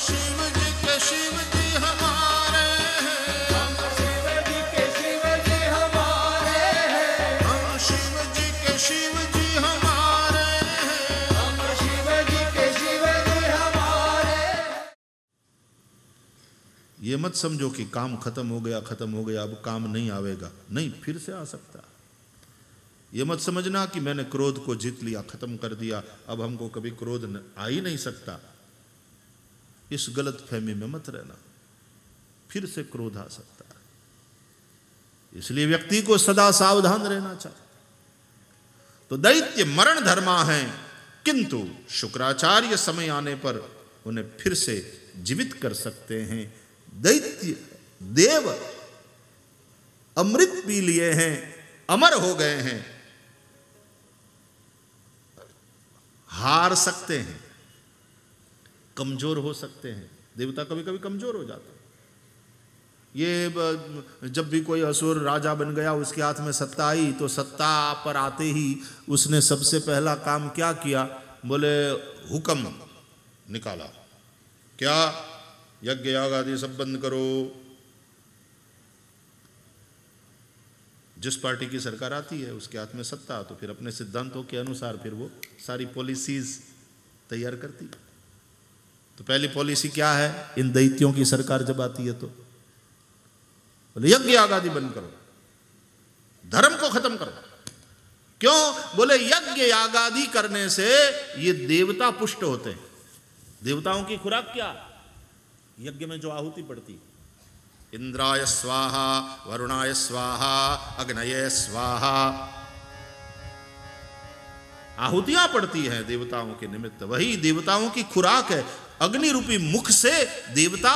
शिव जी के शिव जी हमारे हैं, हम शिव जी के शिव जी हमारे हैं, हम शिव जी के शिव जी हमारे हैं, हम शिव जी के शिव जी हमारे हैं। ये मत समझो कि काम खत्म हो गया, अब काम नहीं आवेगा, नहीं, फिर से आ सकता है। ये मत समझना कि मैंने क्रोध को जीत लिया, खत्म कर दिया, अब हमको कभी क्रोध आ ही नहीं सकता। इस गलत फहमी में मत रहना, फिर से क्रोध आ सकता है। इसलिए व्यक्ति को सदा सावधान रहना चाहिए। तो दैत्य मरण धर्मा है, किंतु शुक्राचार्य समय आने पर उन्हें फिर से जीवित कर सकते हैं। दैत्य देव अमृत पी लिए हैं, अमर हो गए हैं, हार सकते हैं, कमजोर हो सकते हैं। देवता कभी कभी कमजोर हो जाते हैं। ये जब भी कोई असुर राजा बन गया, उसके हाथ में सत्ता आई, तो सत्ता पर आते ही उसने सबसे पहला काम क्या किया? बोले हुक्म निकाला, क्या? यज्ञ याग आदि सब बंद करो। जिस पार्टी की सरकार आती है उसके हाथ में सत्ता, तो फिर अपने सिद्धांतों के अनुसार फिर वो सारी पॉलिसीज तैयार करती है। तो पहली पॉलिसी क्या है इन दैत्यों की सरकार जब आती है? तो बोले यज्ञ याग आदि बंद करो, धर्म को खत्म करो। क्यों? बोले यज्ञ याग आदि करने से ये देवता पुष्ट होते हैं। देवताओं की खुराक क्या? यज्ञ में जो आहुति पड़ती, इंद्राय स्वाहा, वरुणाय स्वाहा, अग्नये स्वाहा, आहुतियां पड़ती हैं देवताओं के निमित्त। वही देवताओं की खुराक है। अग्नि रूपी मुख से देवता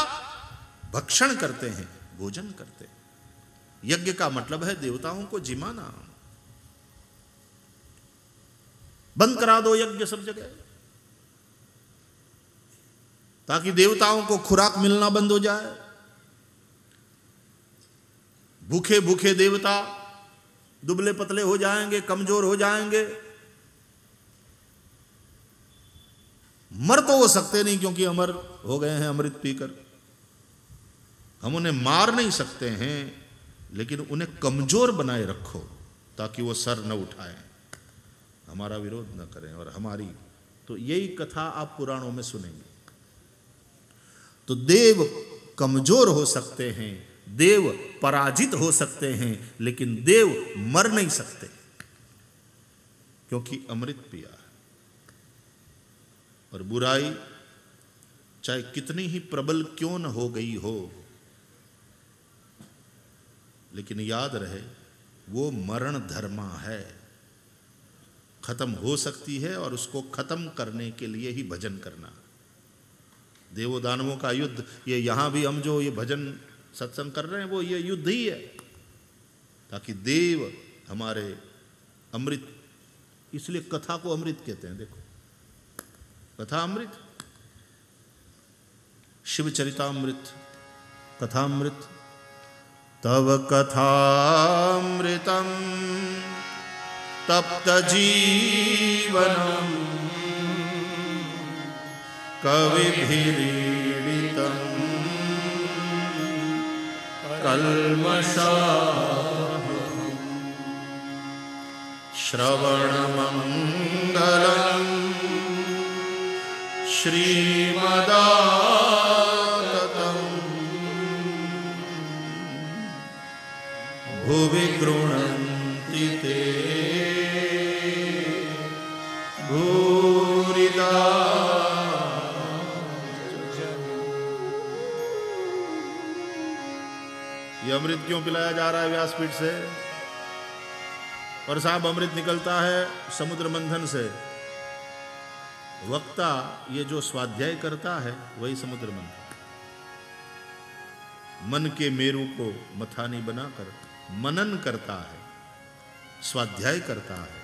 भक्षण करते हैं, भोजन करते हैं। यज्ञ का मतलब है देवताओं को जिमाना। बंद करा दो यज्ञ सब जगह, ताकि देवताओं को खुराक मिलना बंद हो जाए। भूखे भूखे देवता दुबले पतले हो जाएंगे, कमजोर हो जाएंगे। मर तो हो सकते नहीं, क्योंकि अमर हो गए हैं अमृत पीकर। हम उन्हें मार नहीं सकते हैं, लेकिन उन्हें कमजोर बनाए रखो, ताकि वो सर न उठाएं, हमारा विरोध न करें और हमारी। तो यही कथा आप पुराणों में सुनेंगे। तो देव कमजोर हो सकते हैं, देव पराजित हो सकते हैं, लेकिन देव मर नहीं सकते, क्योंकि अमृत पिया है। और बुराई चाहे कितनी ही प्रबल क्यों न हो गई हो, लेकिन याद रहे वो मरण धर्मा है, खत्म हो सकती है। और उसको खत्म करने के लिए ही भजन करना। देवों दानवों का युद्ध, ये यहां भी हम जो ये भजन सत्संग कर रहे हैं, वो ये युद्ध ही है, ताकि देव हमारे अमृत, इसलिए कथा को अमृत कहते हैं। देखो, कथा अमृत, शिव चरितामृत, कथामृत। तव कथामृतम तप्त जीवनम कविभिरीडितम कल्मषाः श्रवणमंगलम् श्रीमदाततं भुवि गृह्णन्ति ते भूरिदा। ये अमृत क्यों पिलाया जा रहा है व्यासपीठ से? और साहब अमृत निकलता है समुद्र मंथन से। वक्ता ये जो स्वाध्याय करता है वही समुद्र मंथन, मन के मेरु को मथानी बनाकर मनन करता है, स्वाध्याय करता है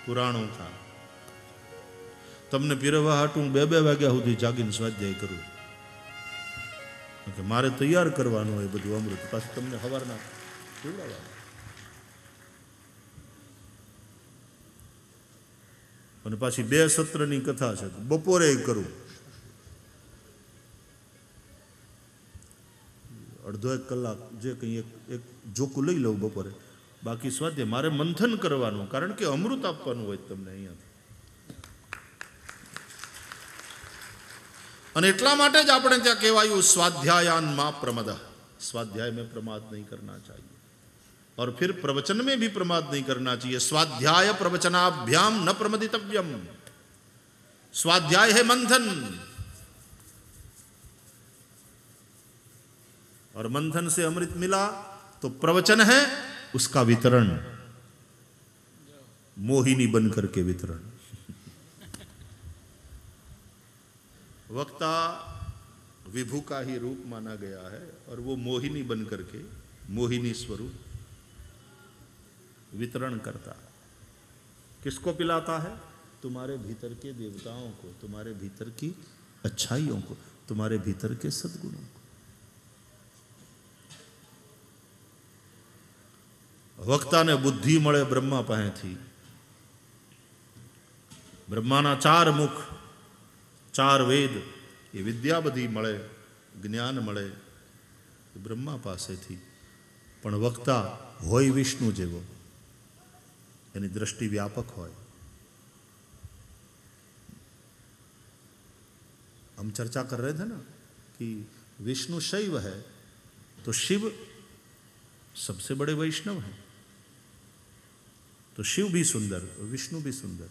पुराणों का। તમને પીરવા હાટું 2-2 વાગ્યા સુધી જાગીને સ્વાધ્યાય કરું, કે મારે તૈયાર કરવાનું હોય બધું અમૃત, પાછું તમને સવારના પીવડાવવાનું. અને પાછી 2 સત્રની કથા છે, બપોરે કરું. અડધો 1 કલાક જે કંઈ એક જોકું લઈ લઉં બપોરે, બાકી સ્વાધ્યાય મારે મંથન કરવાનું, કારણ કે અમૃત આપવાનું હોય તમને અહીંયાથી. અને એટલા માટે જ આપણે ત્યાં કહેવાયું स्वाध्यायान मा प्रमद, स्वाध्याय में प्रमाद नहीं करना चाहिए और फिर प्रवचन में भी प्रमाद नहीं करना चाहिए. स्वाध्याय प्रवचनाभ्याम न प्रमदितव्यम. स्वाध्याय है मंथन और मंथन से अमृत मिला तो प्रवचन है उसका वितरण, मोहिनी बन करके वितरण. वक्ता विभू का ही रूप माना गया है और वो मोहिनी बन करके, मोहिनी स्वरूप वितरण करता. किसको पिलाता है? तुम्हारे भीतर के देवताओं को, तुम्हारे भीतर की अच्छाइयों को, तुम्हारे भीतर के सद्गुणों को. वक्ता ने बुद्धि मळे ब्रह्मा पासेथी. ब्रह्माना 4 मुख, 4 वेद, ये विद्या बधी मळे, ज्ञान मळे ब्रह्मा पासेथी. पण वक्ता होय विष्णु जेवो, यानी दृष्टि व्यापक होय. हम चर्चा कर रहे थे ना कि विष्णु शैव है तो शिव सबसे बड़े वैष्णव हैं. तो शिव भी सुंदर, विष्णु भी सुंदर.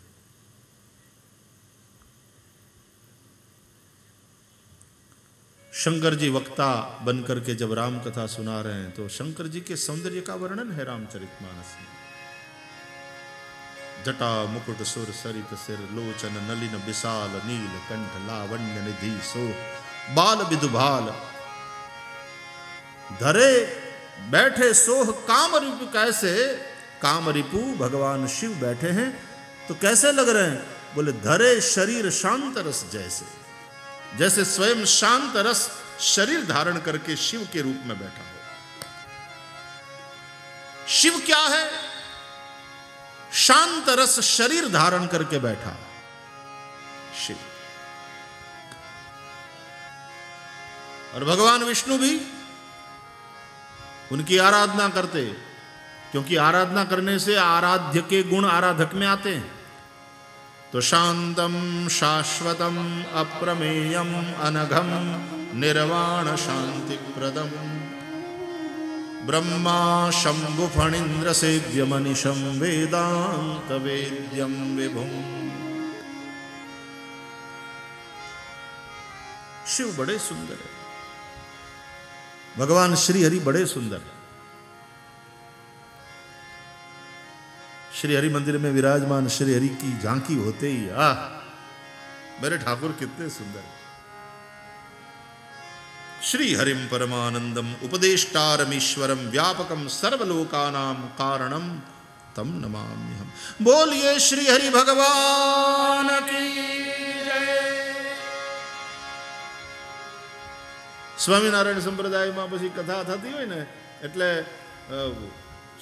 शंकर जी वक्ता बनकर के जब राम कथा सुना रहे हैं तो शंकर जी के सौंदर्य का वर्णन है रामचरितमानस में. जटा मुकुट सुर सरित सिर, लोचन नलिन विशाल, नील कंठ लावण्य निधि सो, बाल विदुभाल, धरे बैठे सोह काम रिपु. कैसे काम रिपु भगवान शिव बैठे हैं तो कैसे लग रहे हैं? बोले धरे शरीर शांत रस जैसे, जैसे स्वयं शांत रस शरीर धारण करके शिव के रूप में बैठा हो. शिव क्या है? शांत रस शरीर धारण करके बैठा शिव. और भगवान विष्णु भी उनकी आराधना करते, क्योंकि आराधना करने से आराध्य के गुण आराधक में आते हैं. तो शांतम शाश्वतम अप्रमेयम अनघम निर्वाण शांति प्रदम ब्रह्मा शंभु फणींद्र सेव्य मनीषम वेदांत वेद्यम विभुम. शिव बड़े सुंदर है, भगवान श्री हरि बड़े सुंदर है. श्री हरि मंदिर में विराजमान श्री हरि की झांकी होते ही मेरे ठाकुर कितने सुंदर है. श्री हरिम परमानंदम उपदेष्टारमीश्वरम व्यापकम सर्वलोकानां कारणम तम नमाम्यहम. बोलिए श्री हरि भगवान की जय. સ્વામિનારાયણ સંપ્રદાયમાં પછી કથા થતી હોય ને એટલે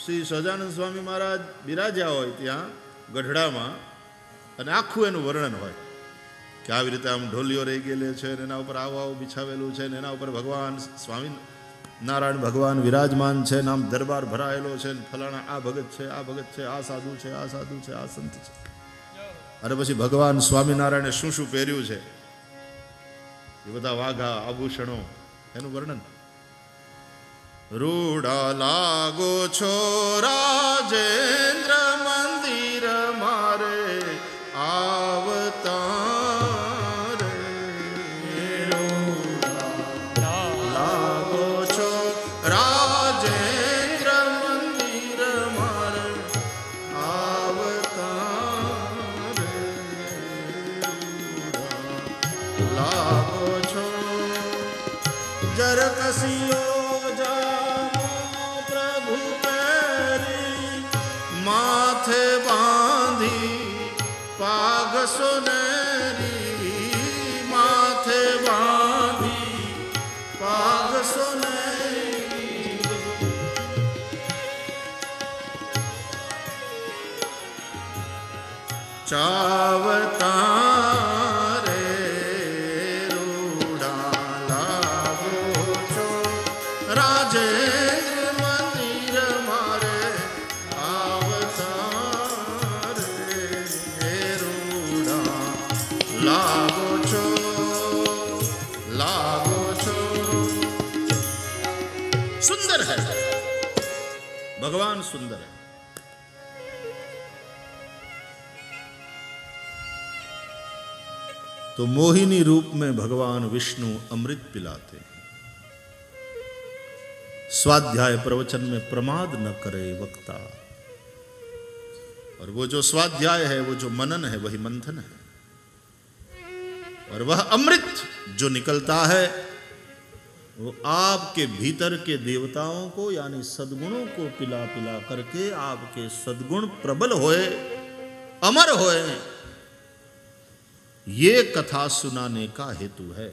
શ્રી સહજાનંદ સ્વામી મહારાજ બિરાજ્યા હોય ત્યાં ગઢડામાં અને આખું એનું વર્ણન હોય કે આવી રીતે આમ ઢોલિયો રહી ગયેલો છે ને એના ઉપર આવું આવું બિછાવેલું છે ને એના ઉપર ભગવાન સ્વામિનારાયણ ભગવાન વિરાજમાન છે ને આમ દરબાર ભરાયેલો છે ને ફલાણા આ ભગત છે, આ ભગત છે, આ સાધુ છે, આ સાધુ છે, આ સંત છે. અને પછી ભગવાન સ્વામિનારાયણે શું શું પહેર્યું છે એ બધા વાઘા આભૂષણો એનું વર્ણન. રૂડા લાગો છો રાજેન્દ્ર મંદિર મારે આવતા રે. રૂડા લાગો છો રાજેન્દ્ર મંદિર મારે આવતા રે. રૂડા લાગો છો જરકસીઓ माथे बांधी पाग सुनेरी, माथे बांधी पाग सुनेरी. चावता रे रूड़ा लागो छो लागो छो लागो छो। सुंदर है भगवान, सुंदर है। तो मोहिनी रूप में भगवान विष्णु अमृत पिलाते हैं। स्वाध्याय प्रवचन में प्रमाद न करे वक्ता। और वो जो स्वाध्याय है, वो जो मनन है, वही मंथन है। और वह अमृत जो निकलता है वो आपके भीतर के देवताओं को यानी सद्गुणों को पिला पिला करके आपके सद्गुण प्रबल होए, अमर होए। ये कथा सुनाने का हेतु है।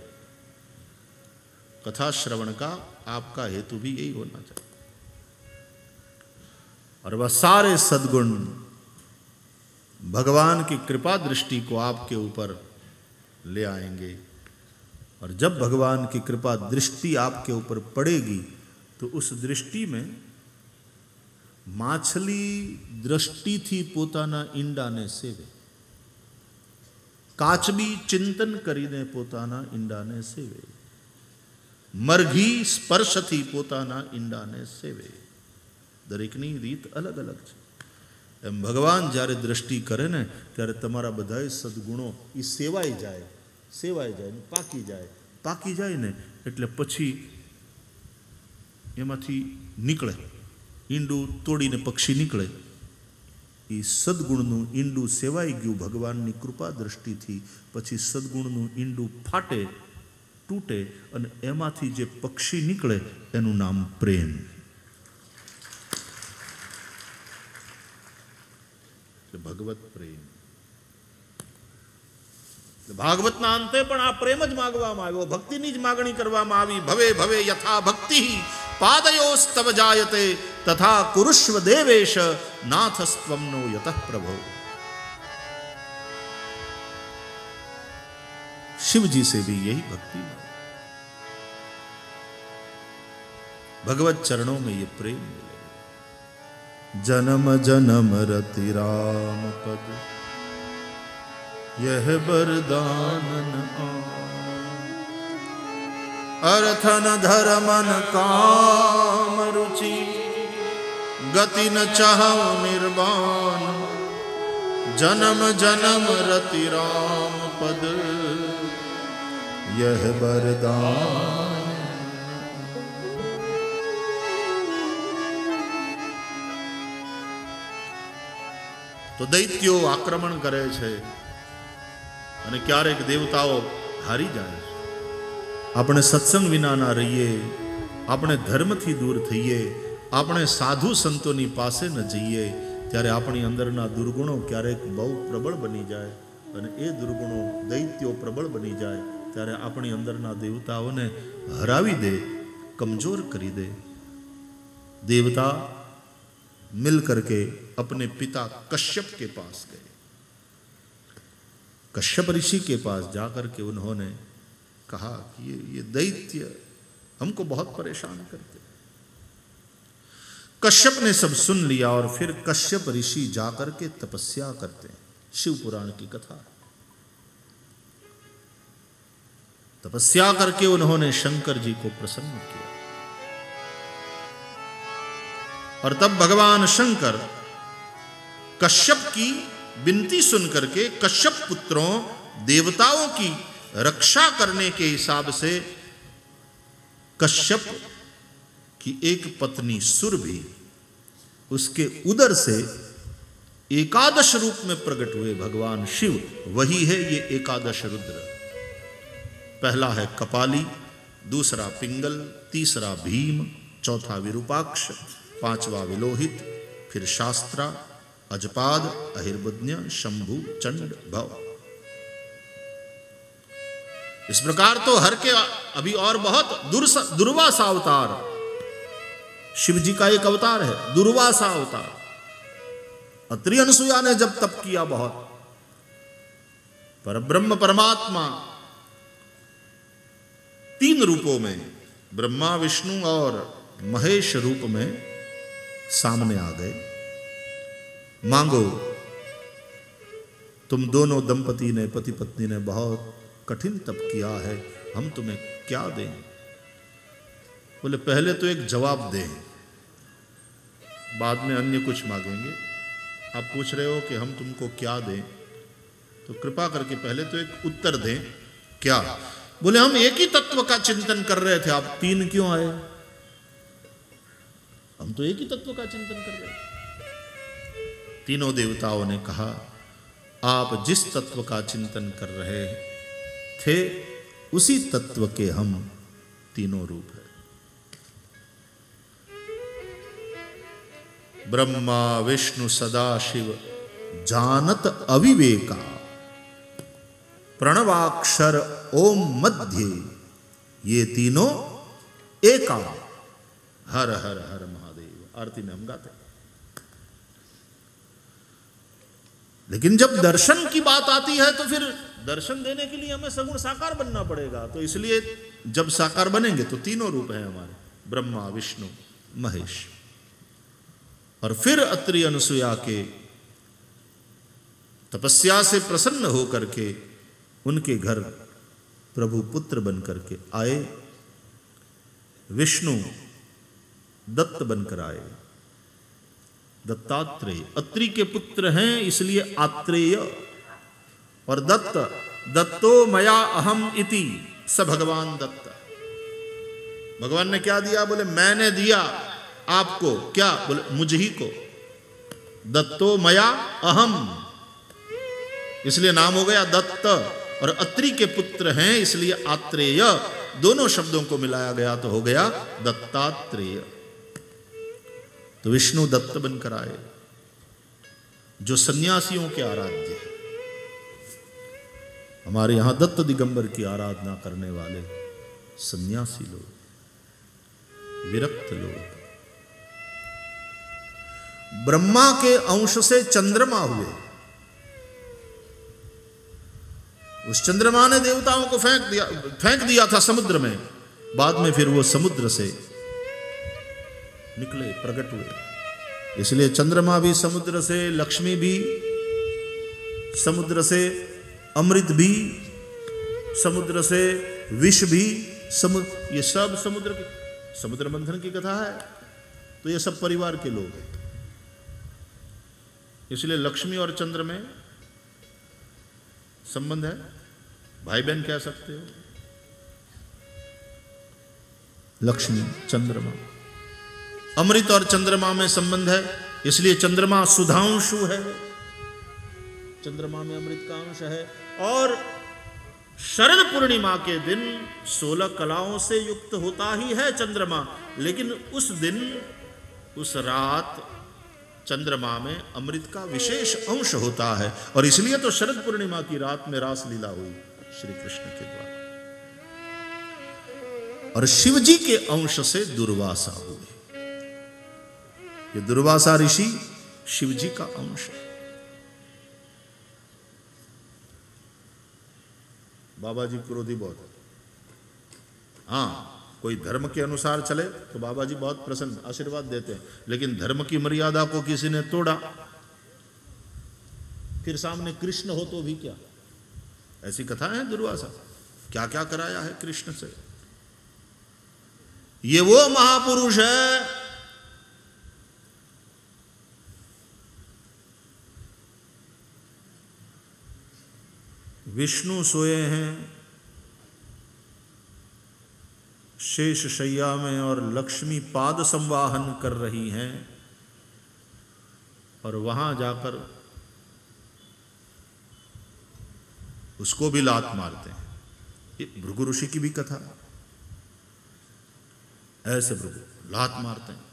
कथा श्रवण का आपका हेतु भी यही होना चाहिए। और वह सारे सद्गुण भगवान की कृपा दृष्टि को आपके ऊपर ले आएंगे। और जब भगवान की कृपा दृष्टि आपके ऊपर पड़ेगी तो उस दृष्टि में माछली दृष्टि थी पोताना ईंडाने सेवे, काचबी चिंतन करीने पोताना ईंडाने सेवे, मरघी स्पर्श थी पोताना ईंडाने सेवे। दरेकनी રીત અલગ અલગ છે। એમ ભગવાન જ્યારે દૃષ્ટિ કરે ને ત્યારે તમારા બધાય સદગુણો એ સેવાઈ જાય ને પાકી જાય ને એટલે પછી એમાંથી નીકળે ઈંડું તોડીને પક્ષી નીકળે। એ સદગુણનું ઈંડું સેવાઈ ગયું ભગવાનની કૃપા દૃષ્ટિથી, પછી સદગુણનું ઈંડું ફાટે તૂટે અને એમાંથી જે પક્ષી નીકળે એનું નામ પ્રેમ। ભગવત પ્રેમ ભાગવતના અંતે પણ આ પ્રેમ જ માગવામાં આવ્યો, ભક્તિની જ માગણી કરવામાં આવી। ભવે ભવે યથા ભક્તિ પાદયોસ્તવ જાયતે તથા કુરુષ્વ દેવેશ નાથસ્ત્વમ નો યતઃ પ્રભો। शिव जी से भी यही भक्ति, भगवत चरणों में ये प्रेम मिले। जन्म जन्म रति राम पद यह वरदानन अर्थन धर्मन काम रुचि गति न चाहौ निर्वाण। जन्म जन्म रति राम पद यह वरदान। तो दैत्यो आक्रमण करे छे અને ક્યારેક દેવતાઓ હારી જાય છે। આપણે સત્સંગ વિના ના રહીએ, આપણે ધર્મથી દૂર થઈએ, આપણે સાધુ સંતોની પાસે ન જઈએ ત્યારે આપણી અંદરના દુર્ગુણો ક્યારેક બહુ પ્રબળ બની જાય અને એ દુર્ગુણો દૈત્યો પ્રબળ બની જાય ત્યારે આપણી અંદરના દેવતાઓને હરાવી દે, કમજોર કરી દે। देवता मिल करके अपने पिता कश्यप के पास गए। कश्यप ऋषि के पास जाकर के उन्होंने कहा कि ये दैत्य हमको बहुत परेशान करते। कश्यप ने सब सुन लिया और फिर कश्यप ऋषि जाकर के तपस्या करते हैं। शिव पुराण की कथा। तपस्या करके उन्होंने शंकर जी को प्रसन्न किया और तब भगवान शंकर कश्यप की विनती सुन करके कश्यप पुत्रों देवताओं की रक्षा करने के हिसाब से कश्यप की एक पत्नी सुरभि उसके उदर से एकादश रूप में प्रकट हुए भगवान शिव। वही है ये एकादश रुद्र। पहला है कपाली, दूसरा पिंगल, तीसरा भीम, चौथा विरूपाक्ष, पांचवा विलोहित, फिर शास्त्रा, अजपाद, अहिर्बुद्ध, शंभु, चंड, भव। इस प्रकार तो हर के अभी और बहुत दुर्वासा अवतार शिव जी का एक अवतार है, दुर्वासा अवतार। अत्रि अनसुया ने जब तप किया बहुत, पर ब्रह्म परमात्मा तीन रूपों में ब्रह्मा विष्णु और महेश रूप में सामने आ गए। मांगो तुम दोनों दंपति ने, पति पत्नी ने बहुत कठिन तप किया है, हम तुम्हें क्या दें? बोले पहले तो एक जवाब दें, बाद में अन्य कुछ मांगेंगे। आप पूछ रहे हो कि हम तुमको क्या दें, तो कृपा करके पहले तो एक उत्तर दें। क्या? बोले हम एक ही तत्व का चिंतन कर रहे थे, आप तीन क्यों आए? हम तो एक ही तत्व का चिंतन कर रहे थे। तीनों देवताओं ने कहा आप जिस तत्व का चिंतन कर रहे थे उसी तत्व के हम तीनों रूप हैं। ब्रह्मा विष्णु सदाशिव जानत अविवेका, प्रणवाक्षर ओम मध्य ये तीनों एका। हर हर हर महादेव आरती में हम गाते हैं। लेकिन जब दर्शन की बात आती है तो फिर दर्शन देने के लिए हमें सगुण साकार बनना पड़ेगा। तो इसलिए जब साकार बनेंगे तो तीनों रूप हैं हमारे, ब्रह्मा विष्णु महेश। और फिर अत्रि अनुसुया के तपस्या से प्रसन्न होकर के उनके घर प्रभु पुत्र बनकर के आए। विष्णु दत्त बनकर आए, दत्तात्रेय। अत्रि के पुत्र हैं इसलिए आत्रेय। और दत्त, दत्तो मया अहम इति, स भगवान दत्त। भगवान ने क्या दिया? बोले मैंने दिया आपको। क्या? बोले मुझ ही को। दत्तो मया अहम, इसलिए नाम हो गया दत्त। और अत्रि के पुत्र हैं इसलिए आत्रेय। दोनों शब्दों को मिलाया गया तो हो गया दत्तात्रेय। तो विष्णु दत्त बनकर आए, जो सन्यासियों के आराध्य है। हमारे यहां दत्त दिगंबर की आराधना करने वाले सन्यासी लोग, विरक्त लोग। ब्रह्मा के अंश से चंद्रमा हुए। उस चंद्रमा ने देवताओं को फेंक दिया था समुद्र में। बाद में फिर वो समुद्र से निकले, प्रकट हुए। इसलिए चंद्रमा भी समुद्र से, लक्ष्मी भी समुद्र से, अमृत भी समुद्र से, विष भी समुद्र, ये सब समुद्र की, समुद्र मंथन की कथा है। तो ये सब परिवार के लोग हैं। इसलिए लक्ष्मी और चंद्र में संबंध है, भाई बहन कह सकते हो। लक्ष्मी चंद्रमा, अमृत और चंद्रमा में संबंध है, इसलिए चंद्रमा सुधांशु है। चंद्रमा में अमृत का अंश है। और शरद पूर्णिमा के दिन 16 कलाओं से युक्त होता ही है चंद्रमा। लेकिन उस दिन, उस रात चंद्रमा में अमृत का विशेष अंश होता है। और इसलिए तो शरद पूर्णिमा की रात में रास लीला हुई श्री कृष्ण के द्वारा। और शिव जी के अंश से दुर्वासा हुए। ये दुर्वासा ऋषि शिव जी का अंश है। बाबा जी क्रोधी बहुत है। हाँ, कोई धर्म के अनुसार चले तो बाबा जी बहुत प्रसन्न, आशीर्वाद देते हैं। लेकिन धर्म की मर्यादा को किसी ने तोड़ा, फिर सामने कृष्ण हो तो भी क्या। ऐसी कथा है दुर्वासा, क्या क्या कराया है कृष्ण से। ये वो महापुरुष है विष्णु सोए हैं शेष शैया में और लक्ष्मी पाद संवाहन कर रही हैं। और वहां जाकर उसको भी लात मारते हैं। ये भृगु ऋषि की भी कथा, ऐसे भृगु लात मारते हैं।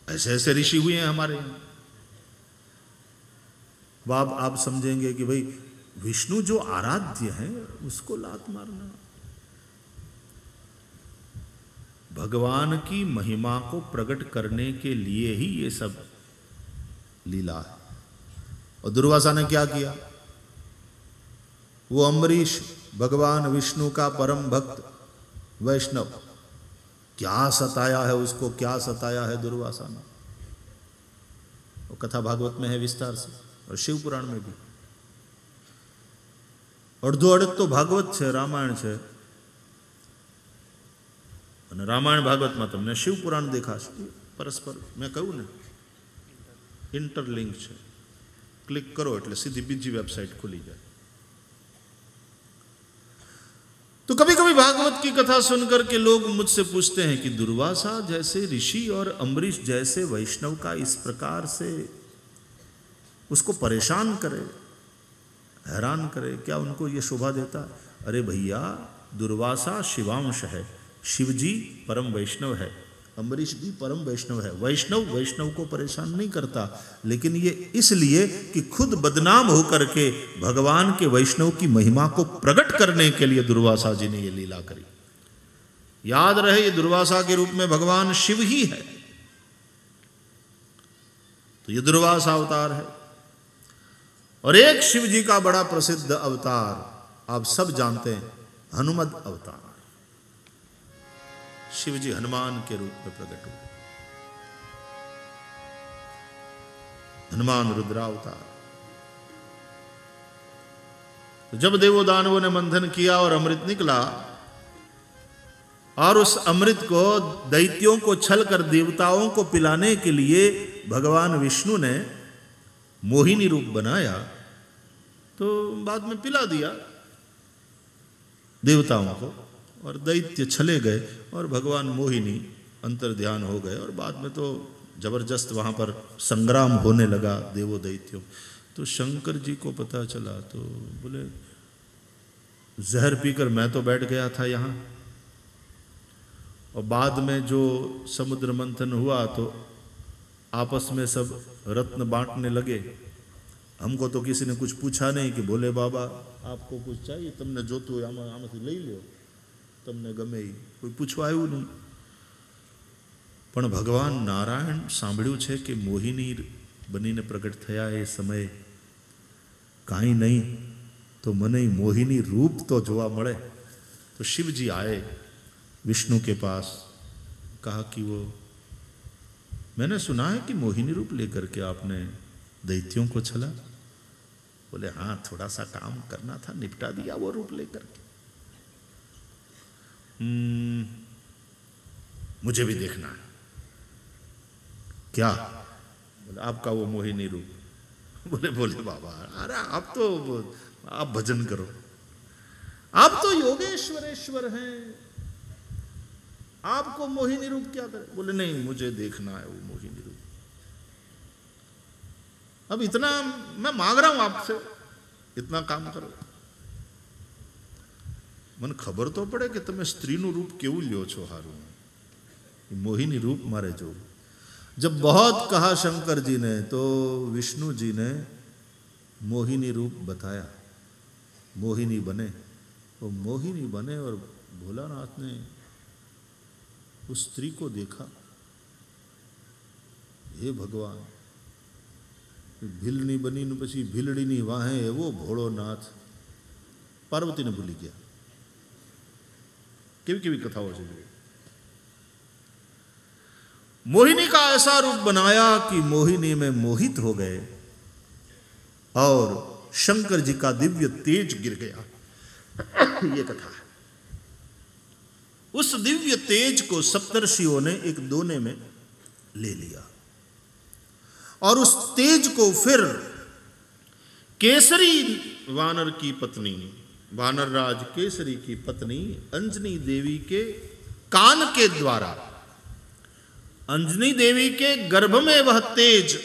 ऐसे ऐसे ऋषि हुए हैं हमारे यहां। आप समझेंगे कि भाई विष्णु जो आराध्य है उसको लात मारना। भगवान की महिमा को प्रकट करने के लिए ही ये सब लीला है। और दुर्वासा ने क्या किया? वो अम्बरीश भगवान विष्णु का परम भक्त वैष्णव, क्या सताया है उसको, क्या सताया है दुर्वासा ने। वो कथा भागवत में है विस्तार से। और शिव पुराण में भी। अर्धो अड़क तो भागवत है, रामायण है, અને રામાયણ ભાગવતમાં તમને શિવ પુરાણ દેખાશે પરસ્પર। મેં કહ્યું ને ઇન્ટરલિંક છે, ક્લિક કરો એટલે સીધી બીજી વેબસાઇટ ખુલી જાય। तो कभी कभी भागवत की कथा सुनकर के लोग मुझसे पूछते हैं कि दुर्वासा जैसे ऋषि और अम्बरीश जैसे वैष्णव का इस प्रकार से उसको परेशान करे, हैरान करे, क्या उनको ये शोभा देता? अरे भैया, दुर्वासा शिवांश है, शिवजी परम वैष्णव है, अम्बरीश भी परम वैष्णव है। वैष्णव वैष्णव को परेशान नहीं करता, लेकिन ये इसलिए कि खुद बदनाम होकर के भगवान के वैष्णव की महिमा को प्रकट करने के लिए दुर्वासा जी ने ये लीला करी। याद रहे, ये दुर्वासा के रूप में भगवान शिव ही है, तो ये दुर्वासा अवतार है। और एक शिव जी का बड़ा प्रसिद्ध अवतार आप सब जानते हैं, हनुमत अवतार। शिव जी हनुमान के रूप में प्रकट हुए, हनुमान रुद्रावतार। तो जब देवों दानवों ने मंथन किया और अमृत निकला, और उस अमृत को दैत्यों को छल कर देवताओं को पिलाने के लिए भगवान विष्णु ने मोहिनी रूप बनाया, तो बाद में पिला दिया देवताओं को, और दैत्य छले गए और भगवान मोहिनी अंतर ध्यान हो गए। और बाद में तो जबरदस्त वहां पर संग्राम होने लगा देवों दैत्यों। तो शंकर जी को पता चला, तो बोले जहर पीकर मैं तो बैठ गया था यहाँ, और बाद में जो समुद्र मंथन हुआ तो आपस में सब रत्न बांटने लगे। हमको तो किसी ने कुछ पूछा नहीं कि बोले बाबा आपको कुछ चाहिए, तुमने जो तो आम ले लो, તમને ગમે કોઈ પૂછવાયું નહીં। પણ ભગવાન નારાયણ સાંભળ્યું છે કે મોહિની બનીને પ્રગટ થયા એ સમયે કાંઈ નહીં તો મને મોહિની રૂપ તો જોવા મળે। तो शिव जी आए विष्णु के पास, कहा कि वो मैंने सुना है कि मोहिनी रूप लेकर के आपने दैत्यों को छला। बोले हाँ, थोड़ा सा काम करना था, निपटा दिया वो रूप लेकर के। मुझे भी देखना है। क्या? बोले आपका वो मोहिनी रूप। बोले बोले बाबा, अरे आप तो आप भजन करो, आप तो योगेश्वरेश्वर हैं, आपको मोहिनी रूप क्या करे? बोले नहीं, मुझे देखना है वो मोहिनी रूप। अब इतना मैं मांग रहा हूं आपसे, इतना काम करो। मन खबर तो पड़े कि તમે સ્ત્રીનું रूप કેવું લ્યો છો હારું, मोहिनी रूप मारे जो। जब बहुत कहा शंकर जी ने, तो विष्णु जी ने मोहिनी रूप बताया, मोहिनी बने। वो मोहिनी बने और भोलानाथ ने उस स्त्री को देखा। हे भगवान, भीलनी बनी ने पछी भीलड़ीनी वाहे एवो भोळो नाथ। पार्वती ने भूली गया। केवी केवी कथाओं से मोहिनी का ऐसा रूप बनाया कि मोहिनी में मोहित हो गए और शंकर जी का दिव्य तेज गिर गया। ये कथा है। उस दिव्य तेज को सप्तर्षियों ने एक दोने में ले लिया, और उस तेज को फिर केसरी वानर की पत्नी, वानर राज केसरी की पत्नी अंजनी देवी के कान के द्वारा, अंजनी देवी के गर्भ में वह तेज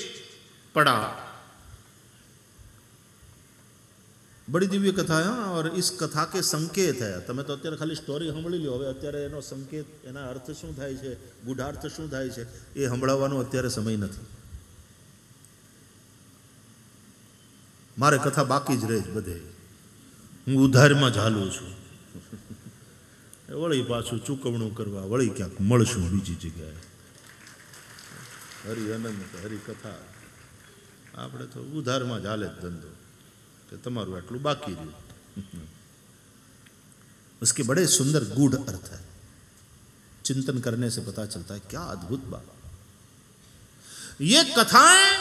पड़ा। बड़ी दिव्य कथा है, और इस कथा के संकेत है। તમે તો અત્યારે ખાલી સ્ટોરી સાંભળી લ્યો, હવે અત્યારે એનો સંકેત, એના અર્થ શું થાય છે, ગૂઢાર્થ શું થાય છે, એ સંભળાવવાનો અત્યારે સમય નથી। મારે કથા બાકી જ રહે બધે, હું ઉધારમાં ઝાલું છું, વળી પાછું ચૂકવણું કરવા, વળી ક્યાંક મળશું બીજી જગ્યાએ। હરિ અનંત હરિ કથા, આપણે તો ઉધારમાં ઝાલે જ ધંધો કે તમારું આટલું બાકી રહ્યું। उसके बड़े सुंदर गूढ़ अर्थ है, चिंतन करने से पता चलता है। क्या अद्भुत बात! ये कथाएं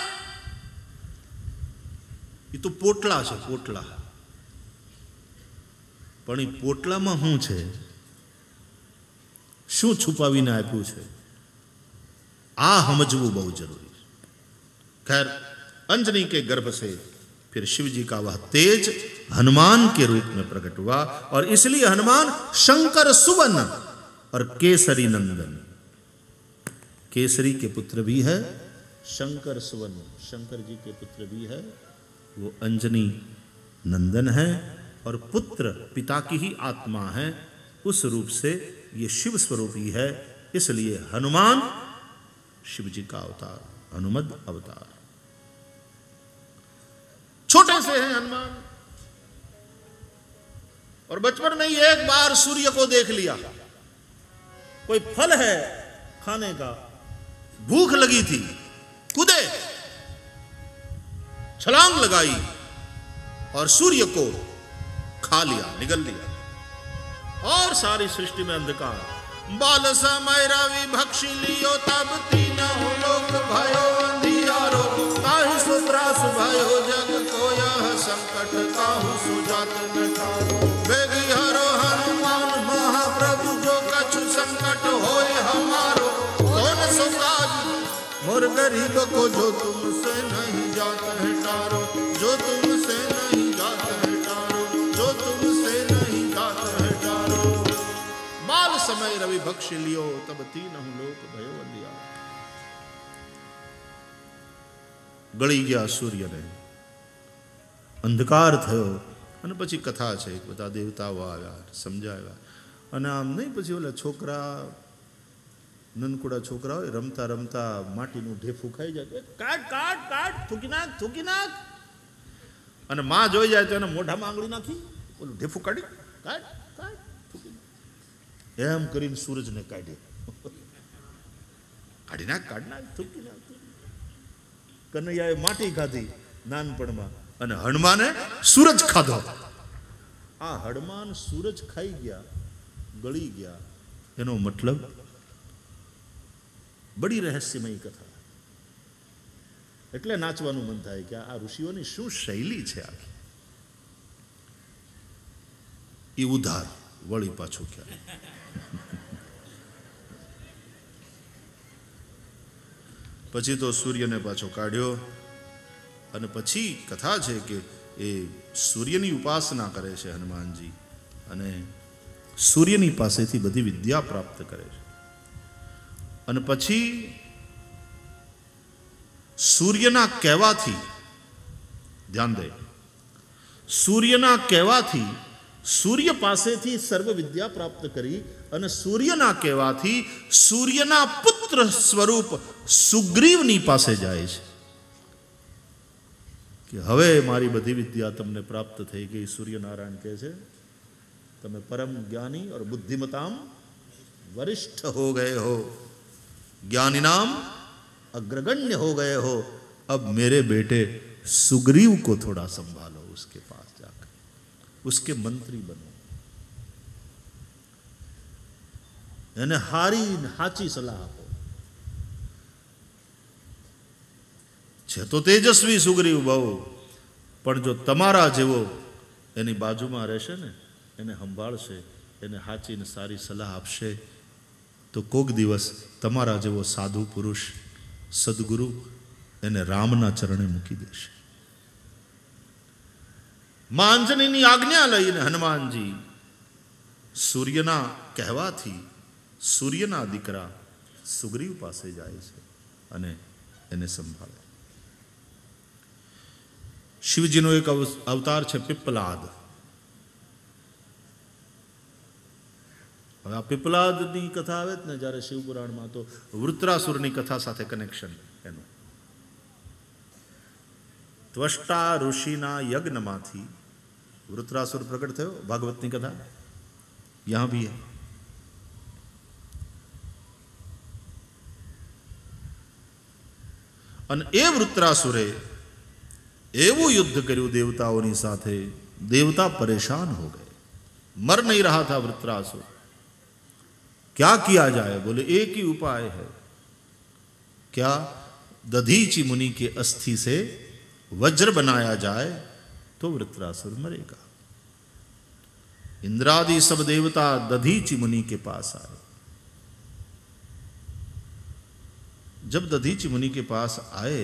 એ તો પોટલા છે, પોટલા. પણ એ પોટલામાં શું છે, શું છુપાવીને આપ્યું છે, આ સમજવું બહુ जरूरी है. खैर, अंजनी के गर्भ से फिर शिव जी का वह तेज हनुमान के रूप में प्रकट हुआ और इसलिए हनुमान शंकर सुवन और केसरी नंदन. केसरी के पुत्र भी है, शंकर सुवन शंकर जी के पुत्र भी है, वो अंजनी नंदन है और पुत्र पिता की ही आत्मा है. उस रूप से ये शिव स्वरूपी है, इसलिए हनुमान शिव जी का अवतार, हनुमद अवतार. छोटे से हैं हनुमान और बचपन में ही एक बार सूर्य को देख लिया. कोई फल है खाने का, भूख लगी थी, कूदे, छलांग लगाई और सूर्य को खा लिया, निगल लिया. और सारी सृष्टि में अंधकार. बाल समय रवि भक्षी लियो तब तीनों लोक भयो अंधियारो. ताहि सुत्रास भयो जग को यह संकट काहू सुजात न ठारो. बेगी हरो हनुमान महाप्रभु जो कछु संकट होए हमारो. कौन सो काज मोर गरीब को जो तुमसे नहीं जात है टारो. जो तुमसे नहीं जात है टारो. जो तुमसे नहीं जात है टारो. बाल समय रवि भक्ष लियो तब तीनों लोक भयो अंधियारो. ગળી ગયા સૂર્યને, અંધકાર થયો. અને પછી કથા છે, બધા દેવતાઓ આવ્યા, સમજાવ્યા. અને આમ નહીં, પછી ઓલા છોકરા, નનકુડા છોકરા હોય, રમતા રમતા માટીનું ઢેફું ખાઈ જાય, કાટ કાટ કાટ, થૂકી નાખ, થૂકી નાખ. અને માં જોઈ જાય તો એને મોઢામાં આંગળી નાખી ઓલું ઢેફું કાઢી, કાટ કાટ, થૂકી નાખ. એમ કરીને સૂરજને કાઢ્યો. કાઢી નાખ, કાઢી નાખ, થૂકી નાખ. કનૈયાએ માટી ખાધી નાનપણમાં અને હનુમાને સૂરજ ખાધો. આ હનુમાન સૂરજ ખાઈ ગયા, ગળી ગયા. એનો મતલબ બડી રહસ્યમય કથા. એટલે નાચવાનું મન થાય કે આ ઋષિઓની શું શૈલી છે આખી. એ ઉધાર વળી પાછું ક્યારે. પછી તો સૂર્યને પાછો કાઢ્યો અને પછી કથા છે કે એ સૂર્યની ઉપાસના કરે છે હનુમાનજી અને સૂર્યની પાસેથી બધી વિદ્યા પ્રાપ્ત કરે છે. અને પછી સૂર્યના કહેવાથી, ધ્યાન દે, સૂર્યના કહેવાથી સૂર્ય પાસેથી સર્વ વિદ્યા પ્રાપ્ત કરી અને સૂર્યના કહેવાથી સૂર્યના પુત્ર સ્વરૂપ સુગ્રીવની પાસે જાય છે કે હવે મારી બધી વિદ્યા તમને પ્રાપ્ત થઈ ગઈ. સૂર્યનારાયણ કહે છે તમે પરમ જ્ઞાની और बुद्धिमताम वरिष्ठ हो गए हो, ज्ञानी नाम अग्रगण्य हो गए हो. अब मेरे बेटे सुग्रीव को थोड़ा संभालो, उसके पास जाकर उसके मंत्री बनो, એને હારી સાચી સલાહ આપો. છે તો તેજસ્વી સુગ્રીવ બહુ, પણ જો તમારા જેવો એની બાજુમાં રહેશે ને, એને સંભાળશે, એને સાચી ને સારી સલાહ આપશે, તો કોક દિવસ તમારા જેવો સાધુ પુરુષ સદગુરુ એને રામના ચરણે મૂકી દેશે. માં અંજનીની આજ્ઞા લઈને હનુમાનજી સૂર્યના કહેવાથી સૂર્યના દીકરા સુગ્રીવ પાસે જાય છે અને એને સંભાળે. શિવજીનો એક અવતાર છે પીપલાદ. હવે આ પીપલાદની કથા આવે ને જ્યારે શિવપુરાણમાં, તો વૃત્રાસુરની કથા સાથે કનેક્શન એનું. ત્વષ્ટા ઋષિના યજ્ઞમાંથી વૃત્રાસુર પ્રગટ થયો. ભાગવતની કથા યહાં ભી હૈ. અને એ વૃત્રાસુરે એવું યુદ્ધ કર્યું દેવતાઓની સાથે, देवता परेशान हो गए, मर नहीं रहा था वृत्रासुर. क्या किया जाए? बोले एक ही उपाय है. क्या? दधीचि मुनि के अस्थि से वज्र बनाया जाए तो वृत्रासुर मरेगा। इंद्रादि सब देवता दधीचि मुनि के पास आए। जब दधीचि मुनि के पास आए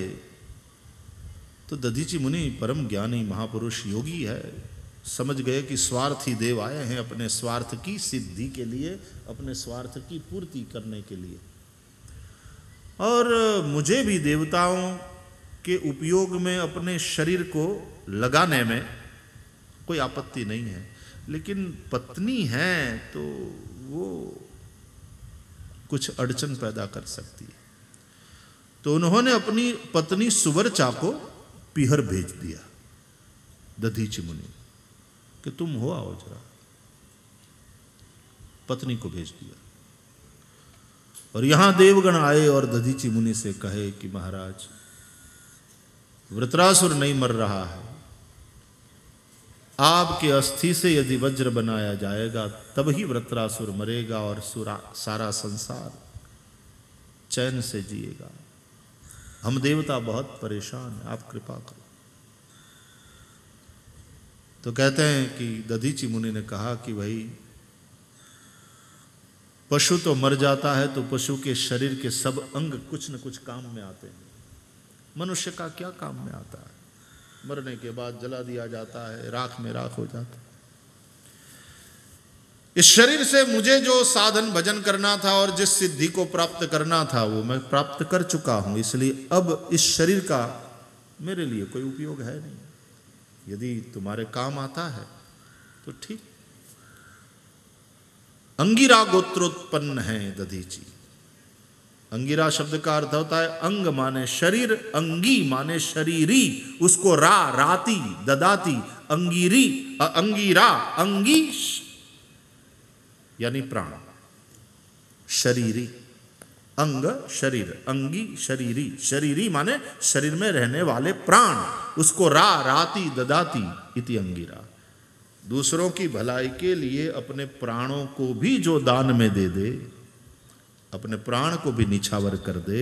तो दधीचि मुनि परम ज्ञानी महापुरुष योगी है, समझ गए कि स्वार्थी देव आए हैं अपने स्वार्थ की सिद्धि के लिए, अपने स्वार्थ की पूर्ति करने के लिए, और मुझे भी देवताओं के उपयोग में अपने शरीर को लगाने में कोई आपत्ति नहीं है, लेकिन पत्नी है तो वो कुछ अड़चन पैदा कर सकती है। तो उन्होंने अपनी पत्नी सुवर्चा को पीहर भेज दिया दधीचि मुनि कि तुम हो आओ जरा। पत्नी को भेज दिया और यहां देवगण आए और दधीचि मुनि से कहे कि महाराज, वृत्रासुर नहीं मर रहा है, आपके अस्थि से यदि वज्र बनाया जाएगा तब ही वृत्रासुर मरेगा और सारा संसार चैन से जिएगा। हम देवता बहुत परेशान हैं, आप कृपा करो। तो कहते हैं कि दधीचि मुनि ने कहा कि भाई, पशु तो मर जाता है तो पशु के शरीर के सब अंग कुछ न कुछ काम में आते हैं, मनुष्य का क्या काम में आता है? मरने के बाद जला दिया जाता है, राख में राख हो जाता है। इस शरीर से मुझे जो साधन भजन करना था और जिस सिद्धि को प्राप्त करना था वो मैं प्राप्त कर चुका हूं, इसलिए अब इस शरीर का मेरे लिए कोई उपयोग है नहीं। यदि तुम्हारे काम आता है तो ठीक। अंगिरा गोत्रोत्पन्न है दधीचि। अंगिरा शब्द का अर्थ होता है अंग माने शरीर, अंगी माने शरीरी, उसको राती ददाती, अंगिरी अंगिरा, अंगी यानी प्राण, शरीरी, अंग शरीर, अंगी शरीरी, शरीरी माने शरीर में रहने वाले प्राण, उसको राती ददाती इति अंगिरा। दूसरों की भलाई के लिए अपने प्राणों को भी जो दान में दे दे, अपने प्राण को भी निछावर कर दे,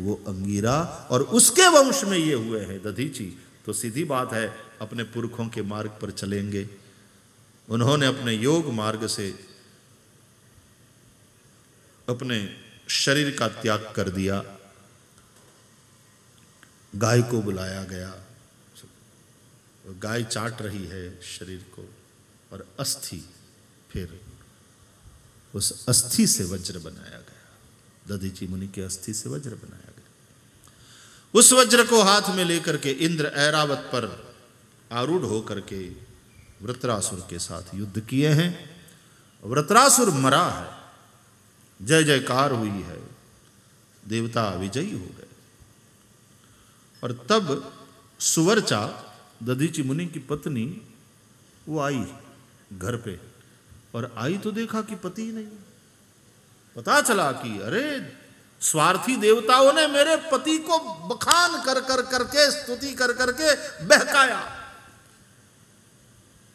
वो अंगिरा। और उसके वंश में ये हुए हैं दधीचि, तो सीधी बात है अपने पुरखों के मार्ग पर चलेंगे। उन्होंने अपने योग मार्ग से अपने शरीर का त्याग कर दिया। गाय को बुलाया गया, गाय चाट रही है शरीर को, और अस्थि, फिर उस अस्थि से वज्र बनाया गया। दधीचि मुनि के अस्थि से वज्र बनाया गया। उस वज्र को हाथ में लेकर के इंद्र ऐरावत पर आरूढ़ होकर के वृत्रासुर के साथ युद्ध किए हैं। वृत्रासुर मरा है, जय जयकार हुई है, देवता विजयी हो गए। और तब सुवर्चा दधीचि मुनि की पत्नी वो आई घर पे, और आई तो देखा कि पति ही नहीं। पता चला कि अरे स्वार्थी देवताओं ने मेरे पति को बखान कर कर करके, स्तुति कर करके बहकाया,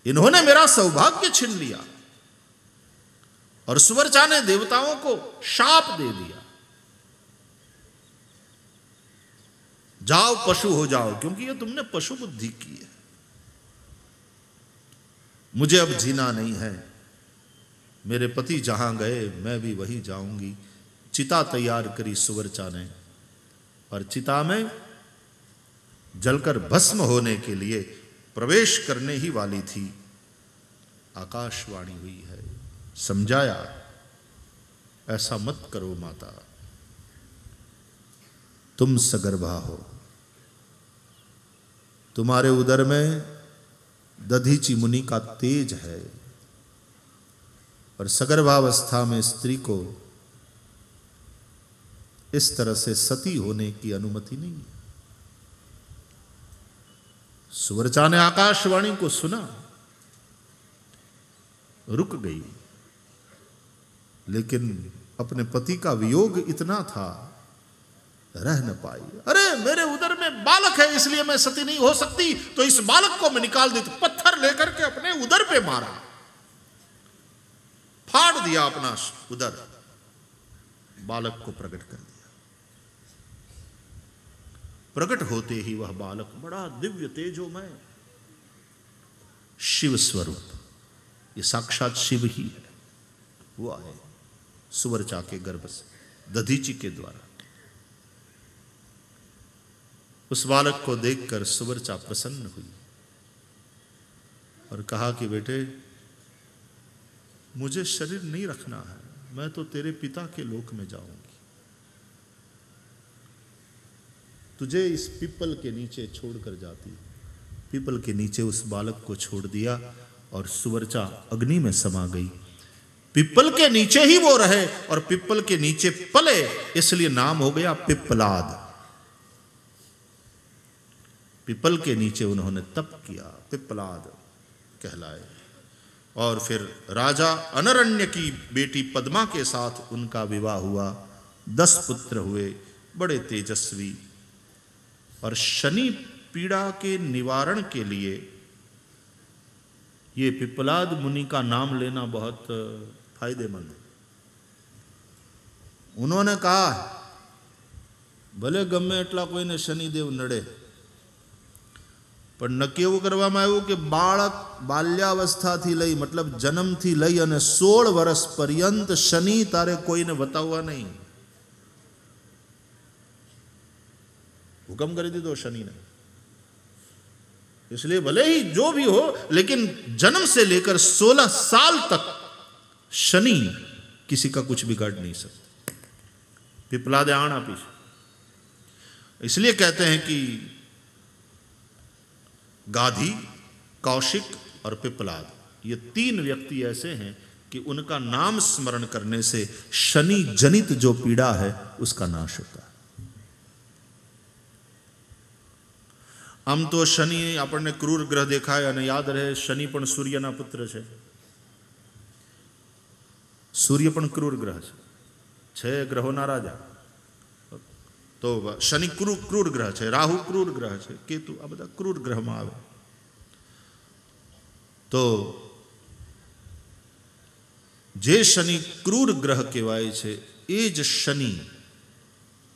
इन्होंने मेरा सौभाग्य छीन लिया। और सुवर्चा ने देवताओं को शाप दे दिया, जाओ पशु हो जाओ, क्योंकि ये तुमने पशु बुद्धि की है, मुझे अब जीना नहीं है, मेरे पति जहां गए मैं भी वहीं जाऊंगी। चिता तैयार करी सुवर्चा ने, और चिता में जलकर भस्म होने के लिए प्रवेश करने ही वाली थी। आकाशवाणी हुई है, समझाया ऐसा मत करो माता, तुम सगर्भा हो, तुम्हारे उदर में दधीचि मुनि का तेज है, और सगर्भावस्था में स्त्री को इस तरह से सती होने की अनुमति नहीं है। सुवर्चा ने आकाशवाणी को सुना, रुक गई, लेकिन अपने पति का वियोग इतना था, रह न पाई। अरे मेरे उदर में बालक है इसलिए मैं सती नहीं हो सकती, तो इस बालक को मैं निकाल देती। पत्थर लेकर के अपने उदर पे मारा, फाड़ दिया अपना उदर, बालक को प्रकट कर दिया। प्रकट होते ही वह बालक बड़ा दिव्य तेजोमय शिव स्वरूप, ये साक्षात शिव ही है, वो आए सुवर्चा के गर्भ से दधीचि के द्वारा। उस बालक को देखकर सुवर्चा प्रसन्न हुई और कहा कि बेटे, मुझे शरीर नहीं रखना है, मैं तो तेरे पिता के लोक में जाऊंगी, तुझे इस पीपल के नीचे छोड़कर जाती हूं। पीपल के नीचे उस बालक को छोड़ दिया और सुवर्चा अग्नि में समा गई। पीपल के नीचे ही वो रहे और पीपल के नीचे पले, इसलिए नाम हो गया पिप्पलाद। पीपल के नीचे उन्होंने तप किया, पिप्पलाद कहलाए। और फिर राजा अनरण्य की बेटी पद्मा के साथ उनका विवाह हुआ। 10 पुत्र हुए, बड़े तेजस्वी। और शनि पीड़ा के निवारण के लिए ये पिप्पलाद मुनि का नाम लेना बहुत फायदेमंद है। उन्होंने कहा, भले गमे એટલા કોઈને શનિદેવ નડે, પણ નક્કી એવું કરવામાં આવ્યું કે બાળક બાલ્યાવસ્થાથી લઈ મતલબ જન્મથી લઈ અને 16 વર્ષ પર્યંત શનિ તારે કોઈને બતાવવા નહીં। हुक्म कर दी दो शनि ने। इसलिए भले ही जो भी हो, लेकिन जन्म से लेकर 16 साल तक शनि किसी का कुछ बिगाड़ नहीं सकता। पिपलाद आना पीछे। इसलिए कहते हैं कि गाधी, कौशिक और पिपलाद, ये 3 व्यक्ति ऐसे हैं कि उनका नाम स्मरण करने से शनि जनित जो पीड़ा है उसका नाश होता है। આમ તો શનિ આપણને ક્રૂર ગ્રહ દેખાય અને યાદ રહે, શનિ પણ સૂર્યના પુત્ર છે। સૂર્ય પણ ક્રૂર ગ્રહ છે ગ્રહોના રાજા। તો શનિ ક્રૂર ગ્રહ છે, રાહુ ક્રૂર ગ્રહ છે, કેતુ આ બધા ક્રૂર ગ્રહમાં આવે। તો જે શનિ ક્રૂર ગ્રહ કહેવાય છે એ જ શનિ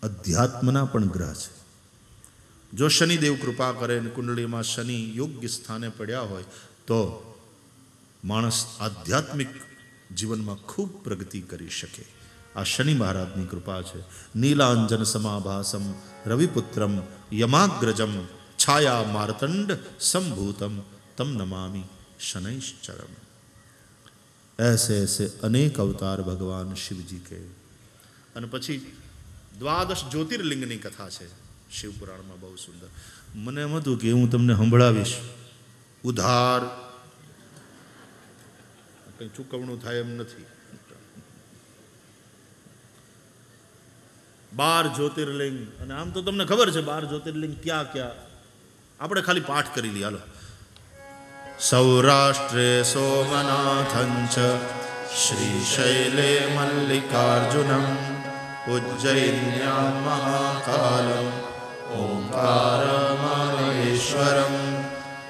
અધ્યાત્મના પણ ગ્રહ છે। जो शनिदेव कृपा करे, कुंडली में शनि योग्य स्थाने पड़ा हो तो मानस आध्यात्मिक जीवन में खूब प्रगति करी सके। आ शनि महाराज की कृपा है। नीलांजन समाभासम रविपुत्रम यमाग्रजम छाया मार्तंड संभूतम तम नमामि शनैश्चरम। ऐसे ऐसे अनेक अवतार भगवान शिव जी के। अने पछी 12 ज्योतिर्लिंग की कथा है शिव पुराण में, बहुत सुंदर। मने एम हतुं कि हूँ तमने संभळावीश उधार, कई चूकवणुं थाय एम नथी। 12 ज्योतिर्लिंग, अने आम तो तमने खबर है 12 ज्योतिर्लिंग क्या क्या, आपणे खाली पाठ करी ली। हालो। सौराष्ट्रे सोमनाथंच श्रीशैले मल्लिकार्जुनम उज्जैन्यां महाकालम् ओंकारमहेश्वरं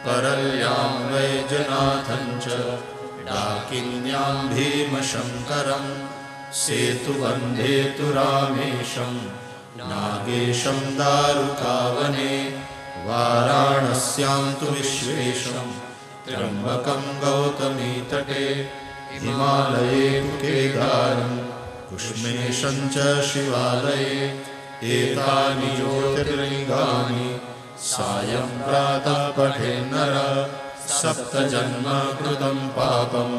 करल्यां वैजनाथंच डाकिन्यां भीमशंकरं सेतुवन्दे तु रामेशं नागेशं दारुकावने वाराणस्यां तु विश्वेशं त्र्यंबकं गौतमी तटे हिमालये केदारं कुष्मेशं च शिवालये एतानि ज्योतिर्लिंगानि सायं प्रातः पठेन्नर सप्तजन्म कृतं पापं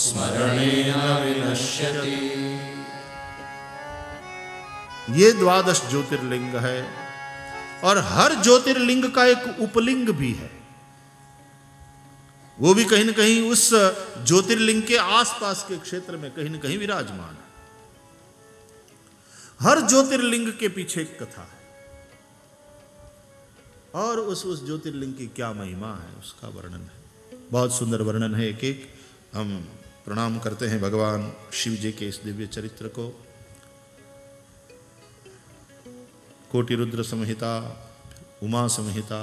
स्मरणेन विनश्यति। ये 12 ज्योतिर्लिंग है और हर ज्योतिर्लिंग का एक उपलिंग भी है। वो भी कहीं न कहीं उस ज्योतिर्लिंग के आसपास के क्षेत्र में कहीं न कहीं विराजमान है। हर ज्योतिर्लिंग के पीछे एक कथा है और उस ज्योतिर्लिंग की क्या महिमा है उसका वर्णन है। बहुत सुंदर वर्णन है एक एक। हम प्रणाम करते हैं भगवान शिव जी के इस दिव्य चरित्र को। कोटि रुद्र संहिता, उमा संहिता,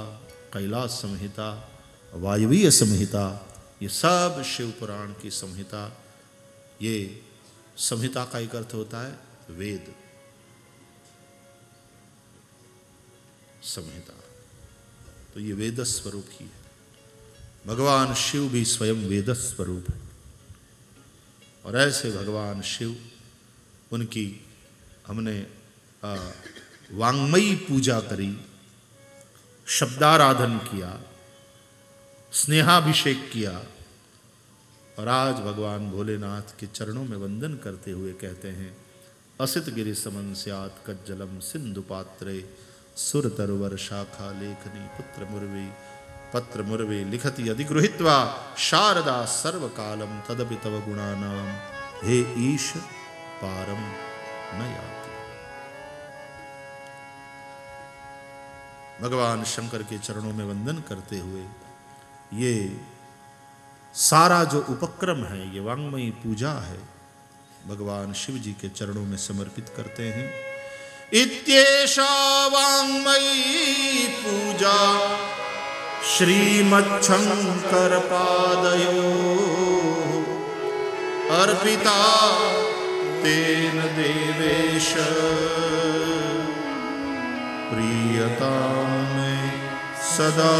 कैलाश संहिता, वायवीय संहिता, ये सब शिव पुराण की संहिता। ये संहिता का एक अर्थ होता है वेद। संहिता। तो ये वेद स्वरूप ही है। भगवान शिव भी स्वयं वेद स्वरूप है। और ऐसे भगवान शिव, उनकी हमने वांग्मयी पूजा करी, शब्दाराधन किया, स्नेहाभिषेक किया, और आज भगवान भोलेनाथ के चरणों में वंदन करते हुए कहते हैं, असित गिरि समन स्यात् कज्जलम सिंधु पात्रे सुरतरुवर शाखा लेखनी पत्र मुर्वे लिखति अधिगृहीत्वा शारदा सर्वकालम तदपि तव गुणानाम हे ईश पारम न याति। भगवान शंकर के चरणों में वंदन करते हुए ये सारा जो उपक्रम है, ये वांग्मयी पूजा है, भगवान शिव जी के चरणों में समर्पित करते हैं। इत्येषा वांग्मयी पूजा श्रीमच्छंकर पादयो अर्पिता तेन देवेश प्रियतां मे सदा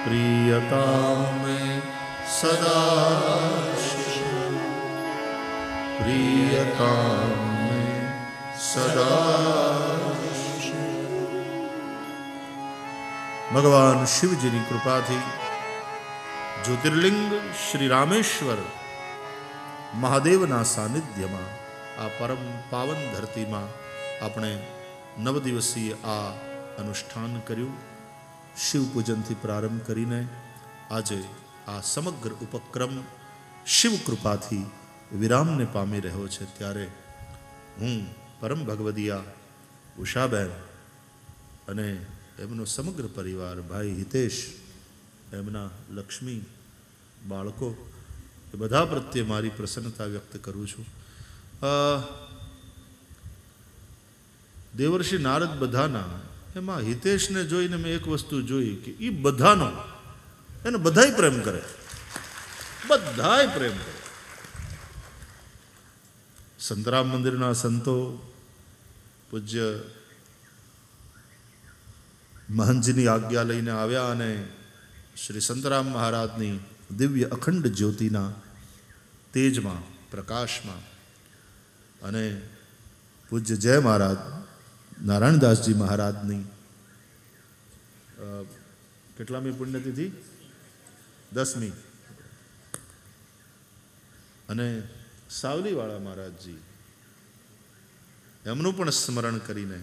प्रियतां मे सदा प्रियतां मे सदा। भगवान शिव जी की कृपा थी। ज्योतिर्लिंग श्री रामेश्वर महादेवना सानिध्यમાં આ પરમ પાવન ધરતીમાં આપણે 9 દિવસીય આ અનુષ્ઠાન કર્યું। શિવ પૂજનથી પ્રારંભ કરીને આજે આ સમગ્ર ઉપક્રમ શિવ કૃપાથી વિરામને પામી રહ્યો છે। ત્યારે હું પરમ ભગવદિયા ઉષાબેન અને એમનો સમગ્ર પરિવાર, ભાઈ હિતેશ, એમના લક્ષ્મી, બાળકો, એ બધા પ્રત્યે મારી પ્રસન્નતા વ્યક્ત કરું છું। દેવર્ષિ નારદ બધાના, એમાં હિતેશને જોઈને મેં એક વસ્તુ જોઈ કે એ બધાનો, એને બધાય પ્રેમ કરે, બધાય પ્રેમ કરે। સંતરામ મંદિરના સંતો, પૂજ્ય મહંતજીની આજ્ઞા લઈને આવ્યા અને શ્રી સંતરામ મહારાજની દિવ્ય અખંડ જ્યોતિના તેજમાં, પ્રકાશમાં, અને પૂજ્ય જય મહારાજ નારાયણદાસજી મહારાજની કેટલામી પુણ્યતિથિ? 10મી, અને સાવલીવાળા મહારાજજી, એમનું પણ સ્મરણ કરીને,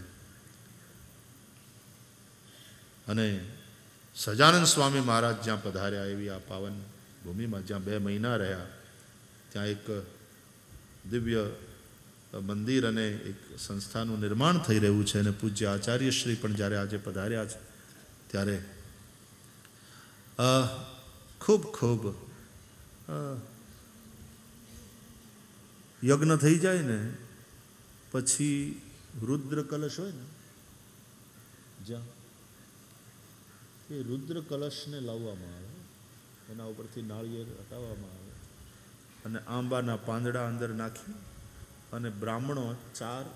અને સજાનંદ સ્વામી મહારાજ જ્યાં પધાર્યા એવી આ પાવન ભૂમિમાં જ્યાં 2 મહિના રહ્યા, ત્યાં એક દિવ્ય મંદિર અને એક સંસ્થાનું નિર્માણ થઈ રહ્યું છે। અને પૂજ્ય આચાર્યશ્રી પણ જ્યારે આજે પધાર્યા છે ત્યારે ખૂબ ખૂબ યજ્ઞ થઈ જાય ને પછી રુદ્ર કલશ હોય ને, જ્યાં એ રુદ્ર કલશને લાવવામાં આવે, એના ઉપરથી નાળિયેર હટાવવામાં આવે, અને આંબાના પાંદડા અંદર નાખી અને બ્રાહ્મણો 4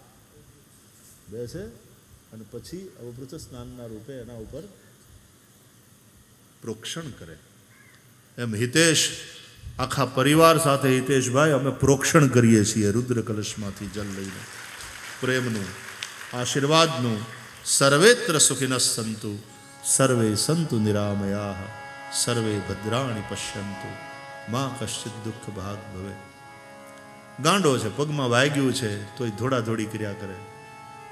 બેસે, અને પછી અવભૃત સ્નાનના રૂપે એના ઉપર પ્રોક્ષણ કરે। એમ હિતેશ આખા પરિવાર સાથે, હિતેશભાઈ, અમે પ્રોક્ષણ કરીએ છીએ રુદ્ર કલશમાંથી જલ લઈને, પ્રેમનું, આશીર્વાદનું। સર્વેત્ર સુખિનઃ સંતુ સર્વે સંતુ નિરામયા સર્વે ભદ્રાણી પશ્યંતુ માં કશ્ચિત દુઃખ ભાગ ભવે। ગાંડો છે, પગમાં વાગ્યું છે તોય ધોડાધોડી કર્યા કરે।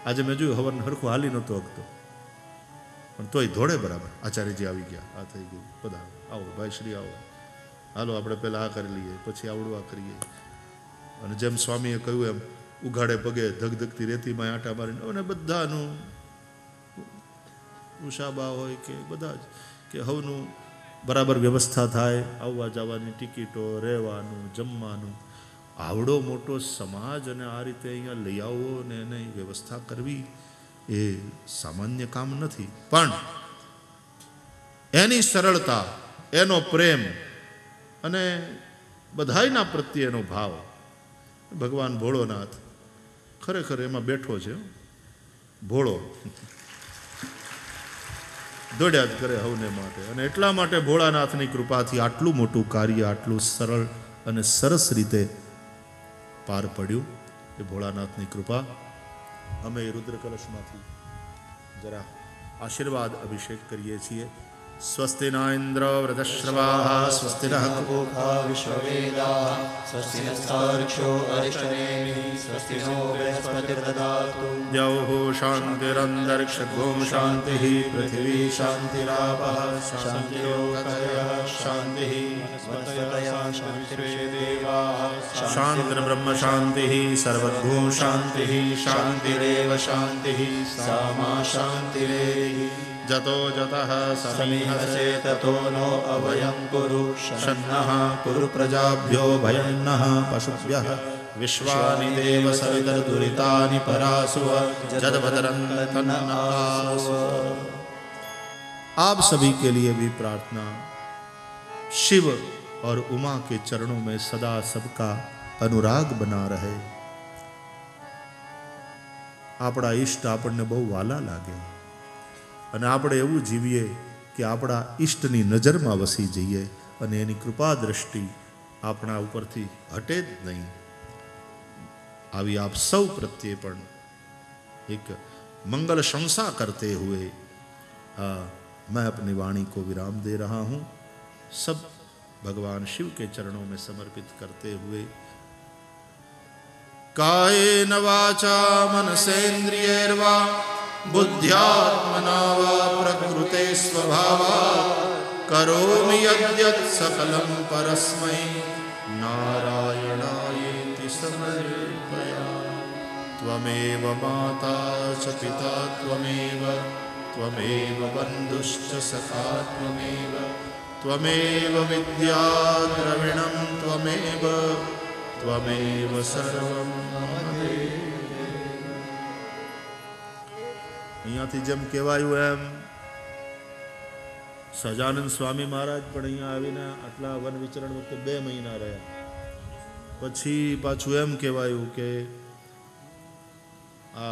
આજે મેં જોયું હવન હરખું હાલી નહોતો હકતો, પણ તોય ધોળે બરાબર। આચાર્યજી આવી ગયા, આ થઈ ગયું, પધારો, આવો ભાઈ શ્રી આવો, હાલો આપણે પહેલાં આ કરી લઈએ, પછી આવડું આ કરીએ। અને જેમ સ્વામીએ કહ્યું એમ ઉઘાડે પગે ધગધગતી રેતીમાં આંટા મારીને, અને બધાનું, ઉષાબા હોય કે બધા જ, કે હવનું બરાબર વ્યવસ્થા થાય, આવવા જવાની ટિકિટો, રહેવાનું, જમવાનું। આવડો મોટો સમાજ અને આ રીતે અહીંયા લઈ આવવો ને એને વ્યવસ્થા કરવી એ સામાન્ય કામ નથી। પણ એની સરળતા, એનો પ્રેમ અને બધાયના પ્રત્યેનો ભાવ, ભગવાન ભોળોનાથ ખરેખર એમાં બેઠો છે। ભોળો દોડ્યા જ કરે હવને માટે. અને એટલા માટે ભોળાનાથની કૃપાથી આટલું મોટું કાર્ય આટલું સરળ અને સરસ રીતે પાર પડ્યું. એ ભોળાનાથની કૃપા. અમે રુદ્ર કલશમાંથી જરા આશીર્વાદ અભિષેક કરીએ છીએ. સ્વસ્તિ ન ઇન્દ્ર વૃધશ્રવાઃ સ્વસ્તિ નઃ પૂષા વિશ્વવેદાઃ સ્વસ્તિ નસ્તાર્ક્ષ્યો અરિષ્ટનેમિः સ્વસ્તિ નો બૃહસ્પતિર્દધાતુ. દ્યૌઃ શાન્તિરन्तરિક્ષગોમ શાન્તિઃ પૃથિવી શાન્તિરાપઃ શાન્તિરોષધયઃ શાન્તિઃ વનસ્પતયઃ શાન્તિર્દેવાઃ શાન્તિર્બ્રહ્મ શાન્તિઃ સર્વભૂ શાન્તિઃ શાન્તિરેવ શાન્તિઃ સા મા શાન્તિરેધિ. જતો જતઃ સમીહસે તતો નો અભયં કુરુ સન્નઃ કુરુ પ્રજાભ્યો ભયં નઃ પશુભ્યઃ વિશ્વાનિ દેવ સવિતર્દુરિતાનિ પરાસુઃ જદભદ્રં તન્નઃ. आप सभी के लिए भी प्रार्थना. शिव और उमा के चरणों में सदा सबका अनुराग बना रहे. આપણા ઈષ્ટ આપણને બહુ વાલા લાગે અને આપણે એવું જીવીએ કે આપણા ઈષ્ટની નજરમાં વસી જઈએ અને એની કૃપા દ્રષ્ટિ આપણા ઉપરથી હટે જ નહીં. આવી આપ સૌ પ્રત્યે પણ એક मंगल शंसा करते हुए मैं अपनी वाणी को विराम दे रहा हूँ. सब भगवान शिव के चरणों में समर्पित करते हुए कायेन वाचा मनसेन्द्रियैर्वा बुद्ध्यात्मना वा प्रकृते स्वभावात् करोमि यद्यत् सकलं परस्मै नारायणायेति समर्पयामि. त्वमेव माता च पिता त्वमेव बन्धुश्च सखा त्वमेव विद्या द्रविणं त्वमेव सर्वं मम देव. અહીંયાથી જેમ કહેવાયું એમ સહજાનંદ સ્વામી મહારાજ પણ અહીંયા આવીને આટલા વન વિચરણ વખતે 2 મહિના રહ્યા. પછી પાછું એમ કહેવાયું કે આ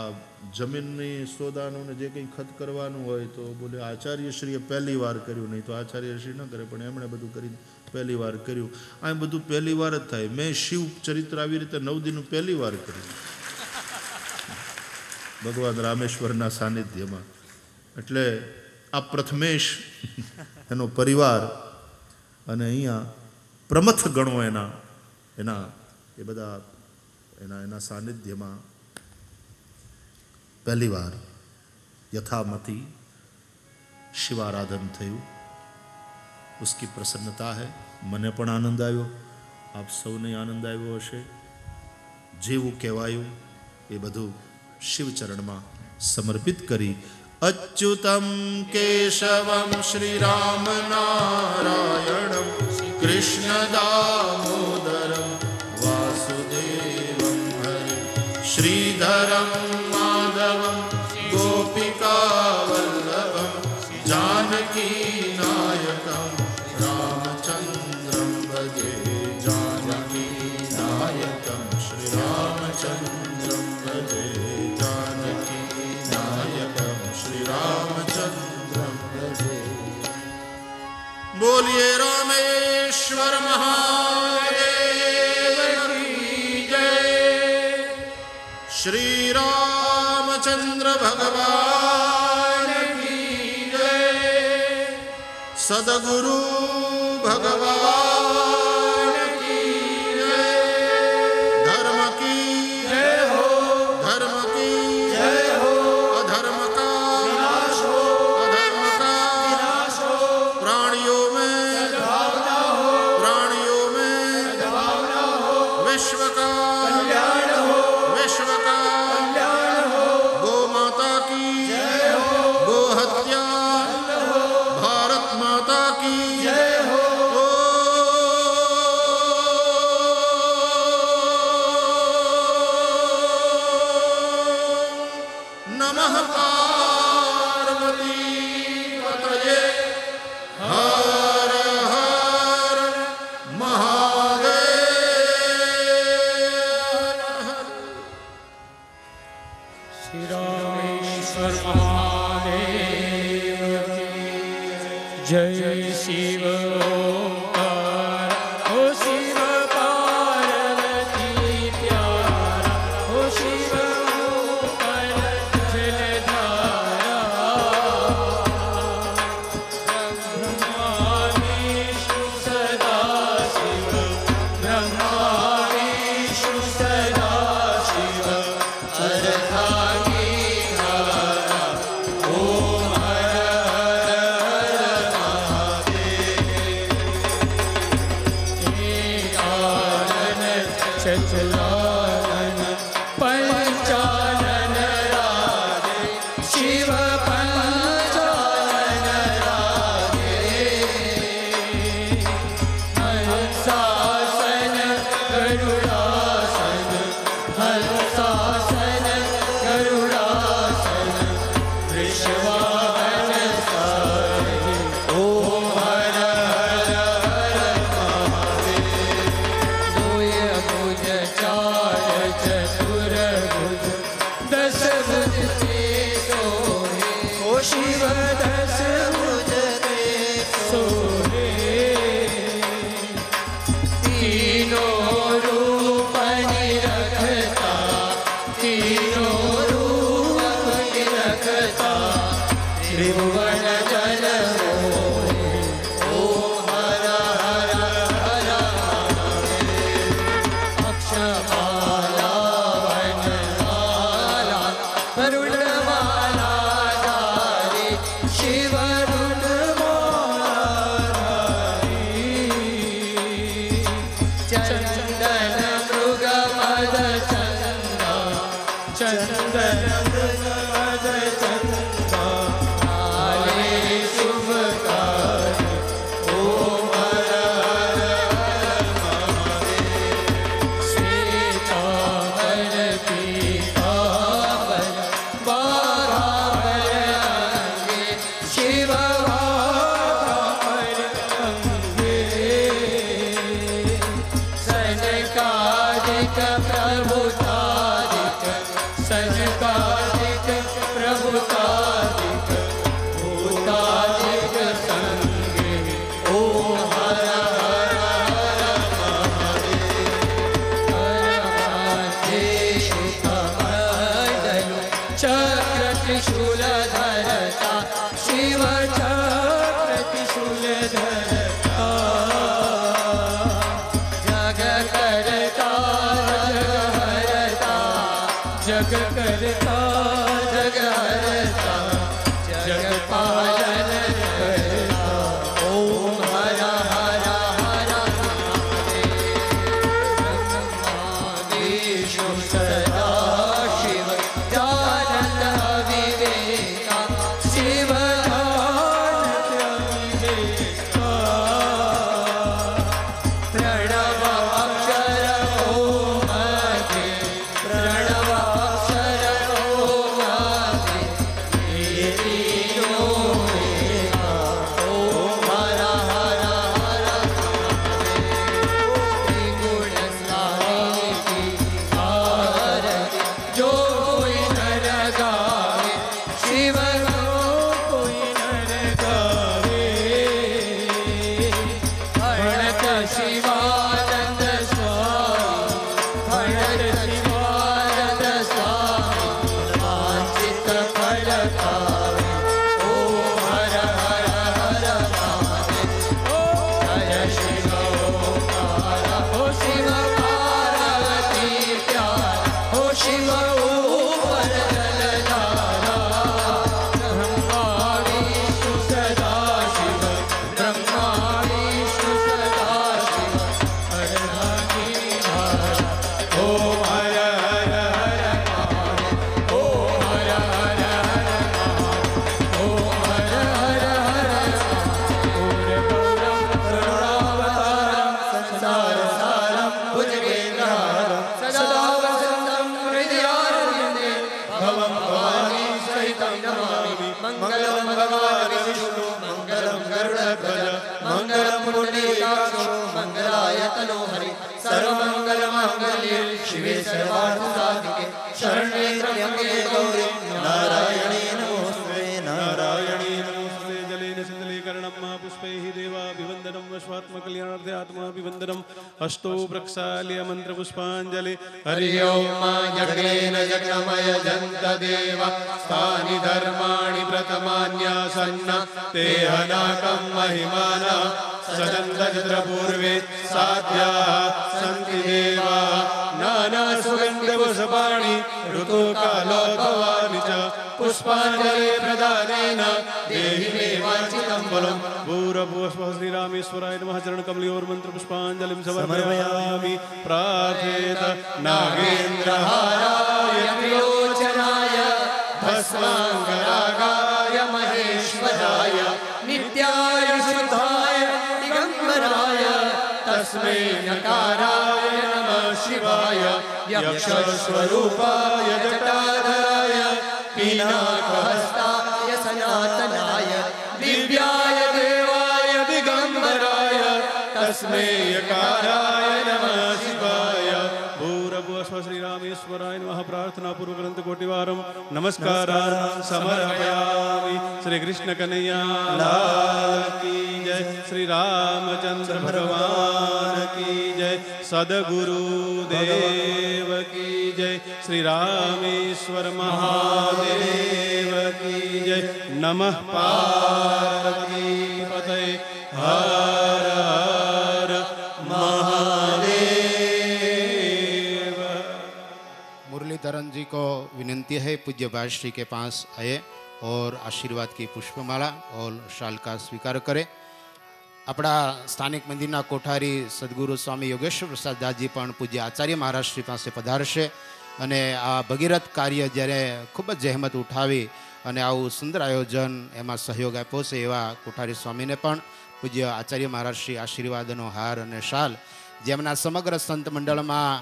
જમીનની સોદાનું ને જે કંઈ ખત કરવાનું હોય તો બોલે આચાર્યશ્રીએ પહેલી વાર કર્યું, નહીં તો આચાર્યશ્રી ન કરે પણ એમણે બધું કરીને પહેલી વાર કર્યું. આ બધું પહેલી વાર જ થાય. મેં શિવ ચરિત્ર આવી રીતે 9 દિનનું પહેલી વાર કર્યું ભગવાન રામેશ્વરના સાનિધ્યમાં. એટલે આ પ્રથમેશ એનો પરિવાર અને અહીંયા પ્રમથ ગણો એના એ બધા એના સાનિધ્યમાં પહેલી વાર યથામતિ શિવારાધન થયું. उसकी प्रसन्नता है. મને પણ આનંદ આવ્યો, આપ સૌને આનંદ આવ્યો હશે. જેવું કહેવાયું એ બધું શિવચરણમાં સમર્પિત કરી અચ્યુતમ કેશવમ શ્રી રામ નારાયણમ કૃષ્ણ દામોદરમ વાસુદેવમ હરિ શ્રીધરમ માધવમ ગોપિકા વલ્લભમ જાનકી નાયકમ રામચંદ્રમ ભજે. જાનકી નાયકમ શ્રી રામચંદ્રમ ભજે. बोलिए रामेश्वर महादेव की जय. श्री रामचंद्र भगवान की जय. सदगुरु भगवान की जय. धर्म की जय हो, धर्म की जय हो. अधर्म का विनाश हो, अधर्म का विनाश हो. प्राणियों विश्व का कल्याण हो, विश्व का कल्याण हो. गो माता की जय हो, गो हत्या भारत माता की जय हो. जय शिव ओंकार, ओ शिव पार्वती प्यारा, ओ शिव ओंकार जलधारा। ब्रह्मा विष्णु सदा शिव, ब्रह्मा विष्णु सदा शिव, अर्धांगीकारा। ओम हर हर चचलानन पंचानन राधे, शिव पंचानन राधे। हंसासन गरुड़ासन, हंसासन गरुड़ासन, वृषवाहन सारथि। ओम हर हर चार चतुर्भुज दस भुज ते सोहे, ओ शिव दस भुज ते सोहे। तीनों रूप निरखता, तीनों रूप निरखता, त्रिभुवन जल मोहे। ओम हर हर हर अक्षमाला वनमाला वरुणमाला धारी, शिव वरुणमाला धारी। चंदन मृग मद चंदा, चंदन मृग मद चंदा, आले शुभकारी। ओम हर हर श्वेतांबर पीतांबर बारांबर अंगे, शिव बारांबर अंगे। सनकादिक प्रभुतादिक, सनकादिक प्रभुतादिक, भूतादिक संगे। ओम हर हर हर चक्र त्रिशूल धरता, शिव चक्र त्रिशूल धरता। जग करता जग हरता, जग करता जग हरता, जग पालन करता। ओम हर हर हर विष्णु सदा शिव, जानत विवेका, शिव जानत विवेका। प्रणव अक्षर ओम गे, प्रणव अक्षर ओम गे, ये तीनों एका। ओम हर हर हर त्रिगुण स्वामी की आरती, जो कोई नर गावे, शिव को कोई नर गावे। भणत शिवानंद स्वामी, भणत शिवानंद स्वामी, वांछित फल पावे। ओम हर हर हर जय शिव ओंकार, ओ शिव पार्वती प्यारा, ओ शिव ऊपर जलधारा। ब्रह्मा विष्णु सदा शिव, ब्रह्मा विष्णु सदा शिव, अर्धांगीकारा। ओम हर हर हर महादेव, ओम हर हर हर महादेव, ओम हर हर हर महादेव। गौरं करुणावतारं संसार सारं भुजगेन्द्रहारं, सदा वसन्तं हृदयारविन्दे, भवं भवानी सहितं नमामि। मङ्गलं भगवान् विष्णु, मङ्गलं गरुडध्वज, मङ्गलं पुण्डरीकाक्षो, मङ्गलाय तनोहरि। सर्वमङ्गलमाङ्गल्ये शिवे सर्वार्थसाधिके, शरण्ये त्र्यम्बके गौरी नारायणे नमोस्तुते, नारायणे नमोस्तुते। जलेन शीतलीकरणं पुष्पैः देवाभिवन्दनं वश्वात्मकल्याणार्थे आत्माभिवन्दनम् अष्टो प्रक्षाल्य मन्त्रपुष्पाञ्जलि हरि ओम यज्ञेन यज्ञमय जन्त देव स्थानि धर्माणि प्रथमान्यासन्न ते हनाकं महिमाना सदन्तजत्र पूर्वे साध्याः सन्ति देवा नाना सुगन्धपुष्पाणि ऋतुकालो भवानि च पुष्पाञ्जलि प्रदानेन देहि मे वाञ्छितं फलं भूरभुवः श्रीरामेश्वराय नमः चरणकमलयोर्मन्त्रपुष्पाञ्जलिं समर्पयामि प्रार्थेत नागेन्द्रहाराय त्रिलोचनाय भस्माङ्गरागाय महेश्वराय नित्याय शुद्धाय दिगम्बराय तस्मै नकाराय नमः शिवाय यक्षस्वरूपाय जटाधराय पीनाकहस्ताय सनातनाय दिव्याय देवाय दिगम्बराय तस्मै यकाराय नमः शिवाय भूरभुवः श्रीरामेश्वराय नमः प्रार्थना पूर्वक ग्रंथ कोटिवारं नमस्कारान् समर्पयामि। श्री कृष्ण कन्हैया लाल की जय, श्री रामचंद्र भगवान की जय, सद्गुरु देव की जय, श्री रामेश्वर महादेव की जय। नमः पार्वती पतये हर हर महादेव। मुरलीधरन जी को विनंती है पूज्य भाई के पास आए और आशीर्वाद की पुष्पमाला और शाल का स्वीकार करें। अपना स्थानिक मंदिरना कोठारी सद्गुरु स्वामी योगेश्वर प्रसाद दासजी पण पूज्य आचार्य महाराज श्री पासे पधारशे અને આ ભગીરથ કાર્ય જ્યારે ખૂબ જ જહેમત ઉઠાવી અને આવું સુંદર આયોજન એમાં સહયોગ આપ્યો છે એવા કોઠારી સ્વામીને પણ પૂજ્ય આચાર્ય મહારાજ શ્રી આશીર્વાદનો હાર અને શાલ જેમના સમગ્ર સંત મંડળમાં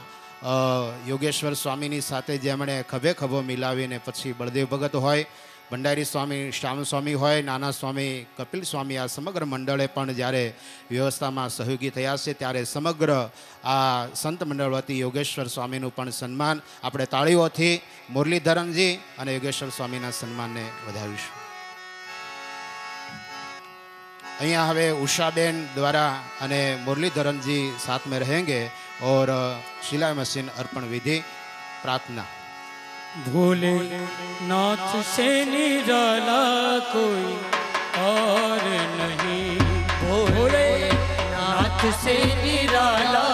યોગેશ્વર સ્વામીની સાથે જેમણે ખભે ખભો મિલાવીને પછી બળદેવ ભગત હોય, ભંડારી સ્વામી શ્યામ સ્વામી હોય, નાના સ્વામી કપિલ સ્વામી આ સમગ્ર મંડળે પણ જ્યારે વ્યવસ્થામાં સહયોગી થયા છે ત્યારે સમગ્ર આ સંત મંડળ વતી યોગેશ્વર સ્વામીનું પણ સન્માન આપણે તાળીઓથી મુરલીધરનજી અને યોગેશ્વર સ્વામીના સન્માનને વધાવીશું। અહીંયા હવે ઉષાબેન દ્વારા અને મુરલીધરનજી साथ में रहेंगे और सिलाई मशीन अर्पण विधि प्रार्थना। भोले नाथ से निराला कोई और नहीं, भोले नाथ से निराला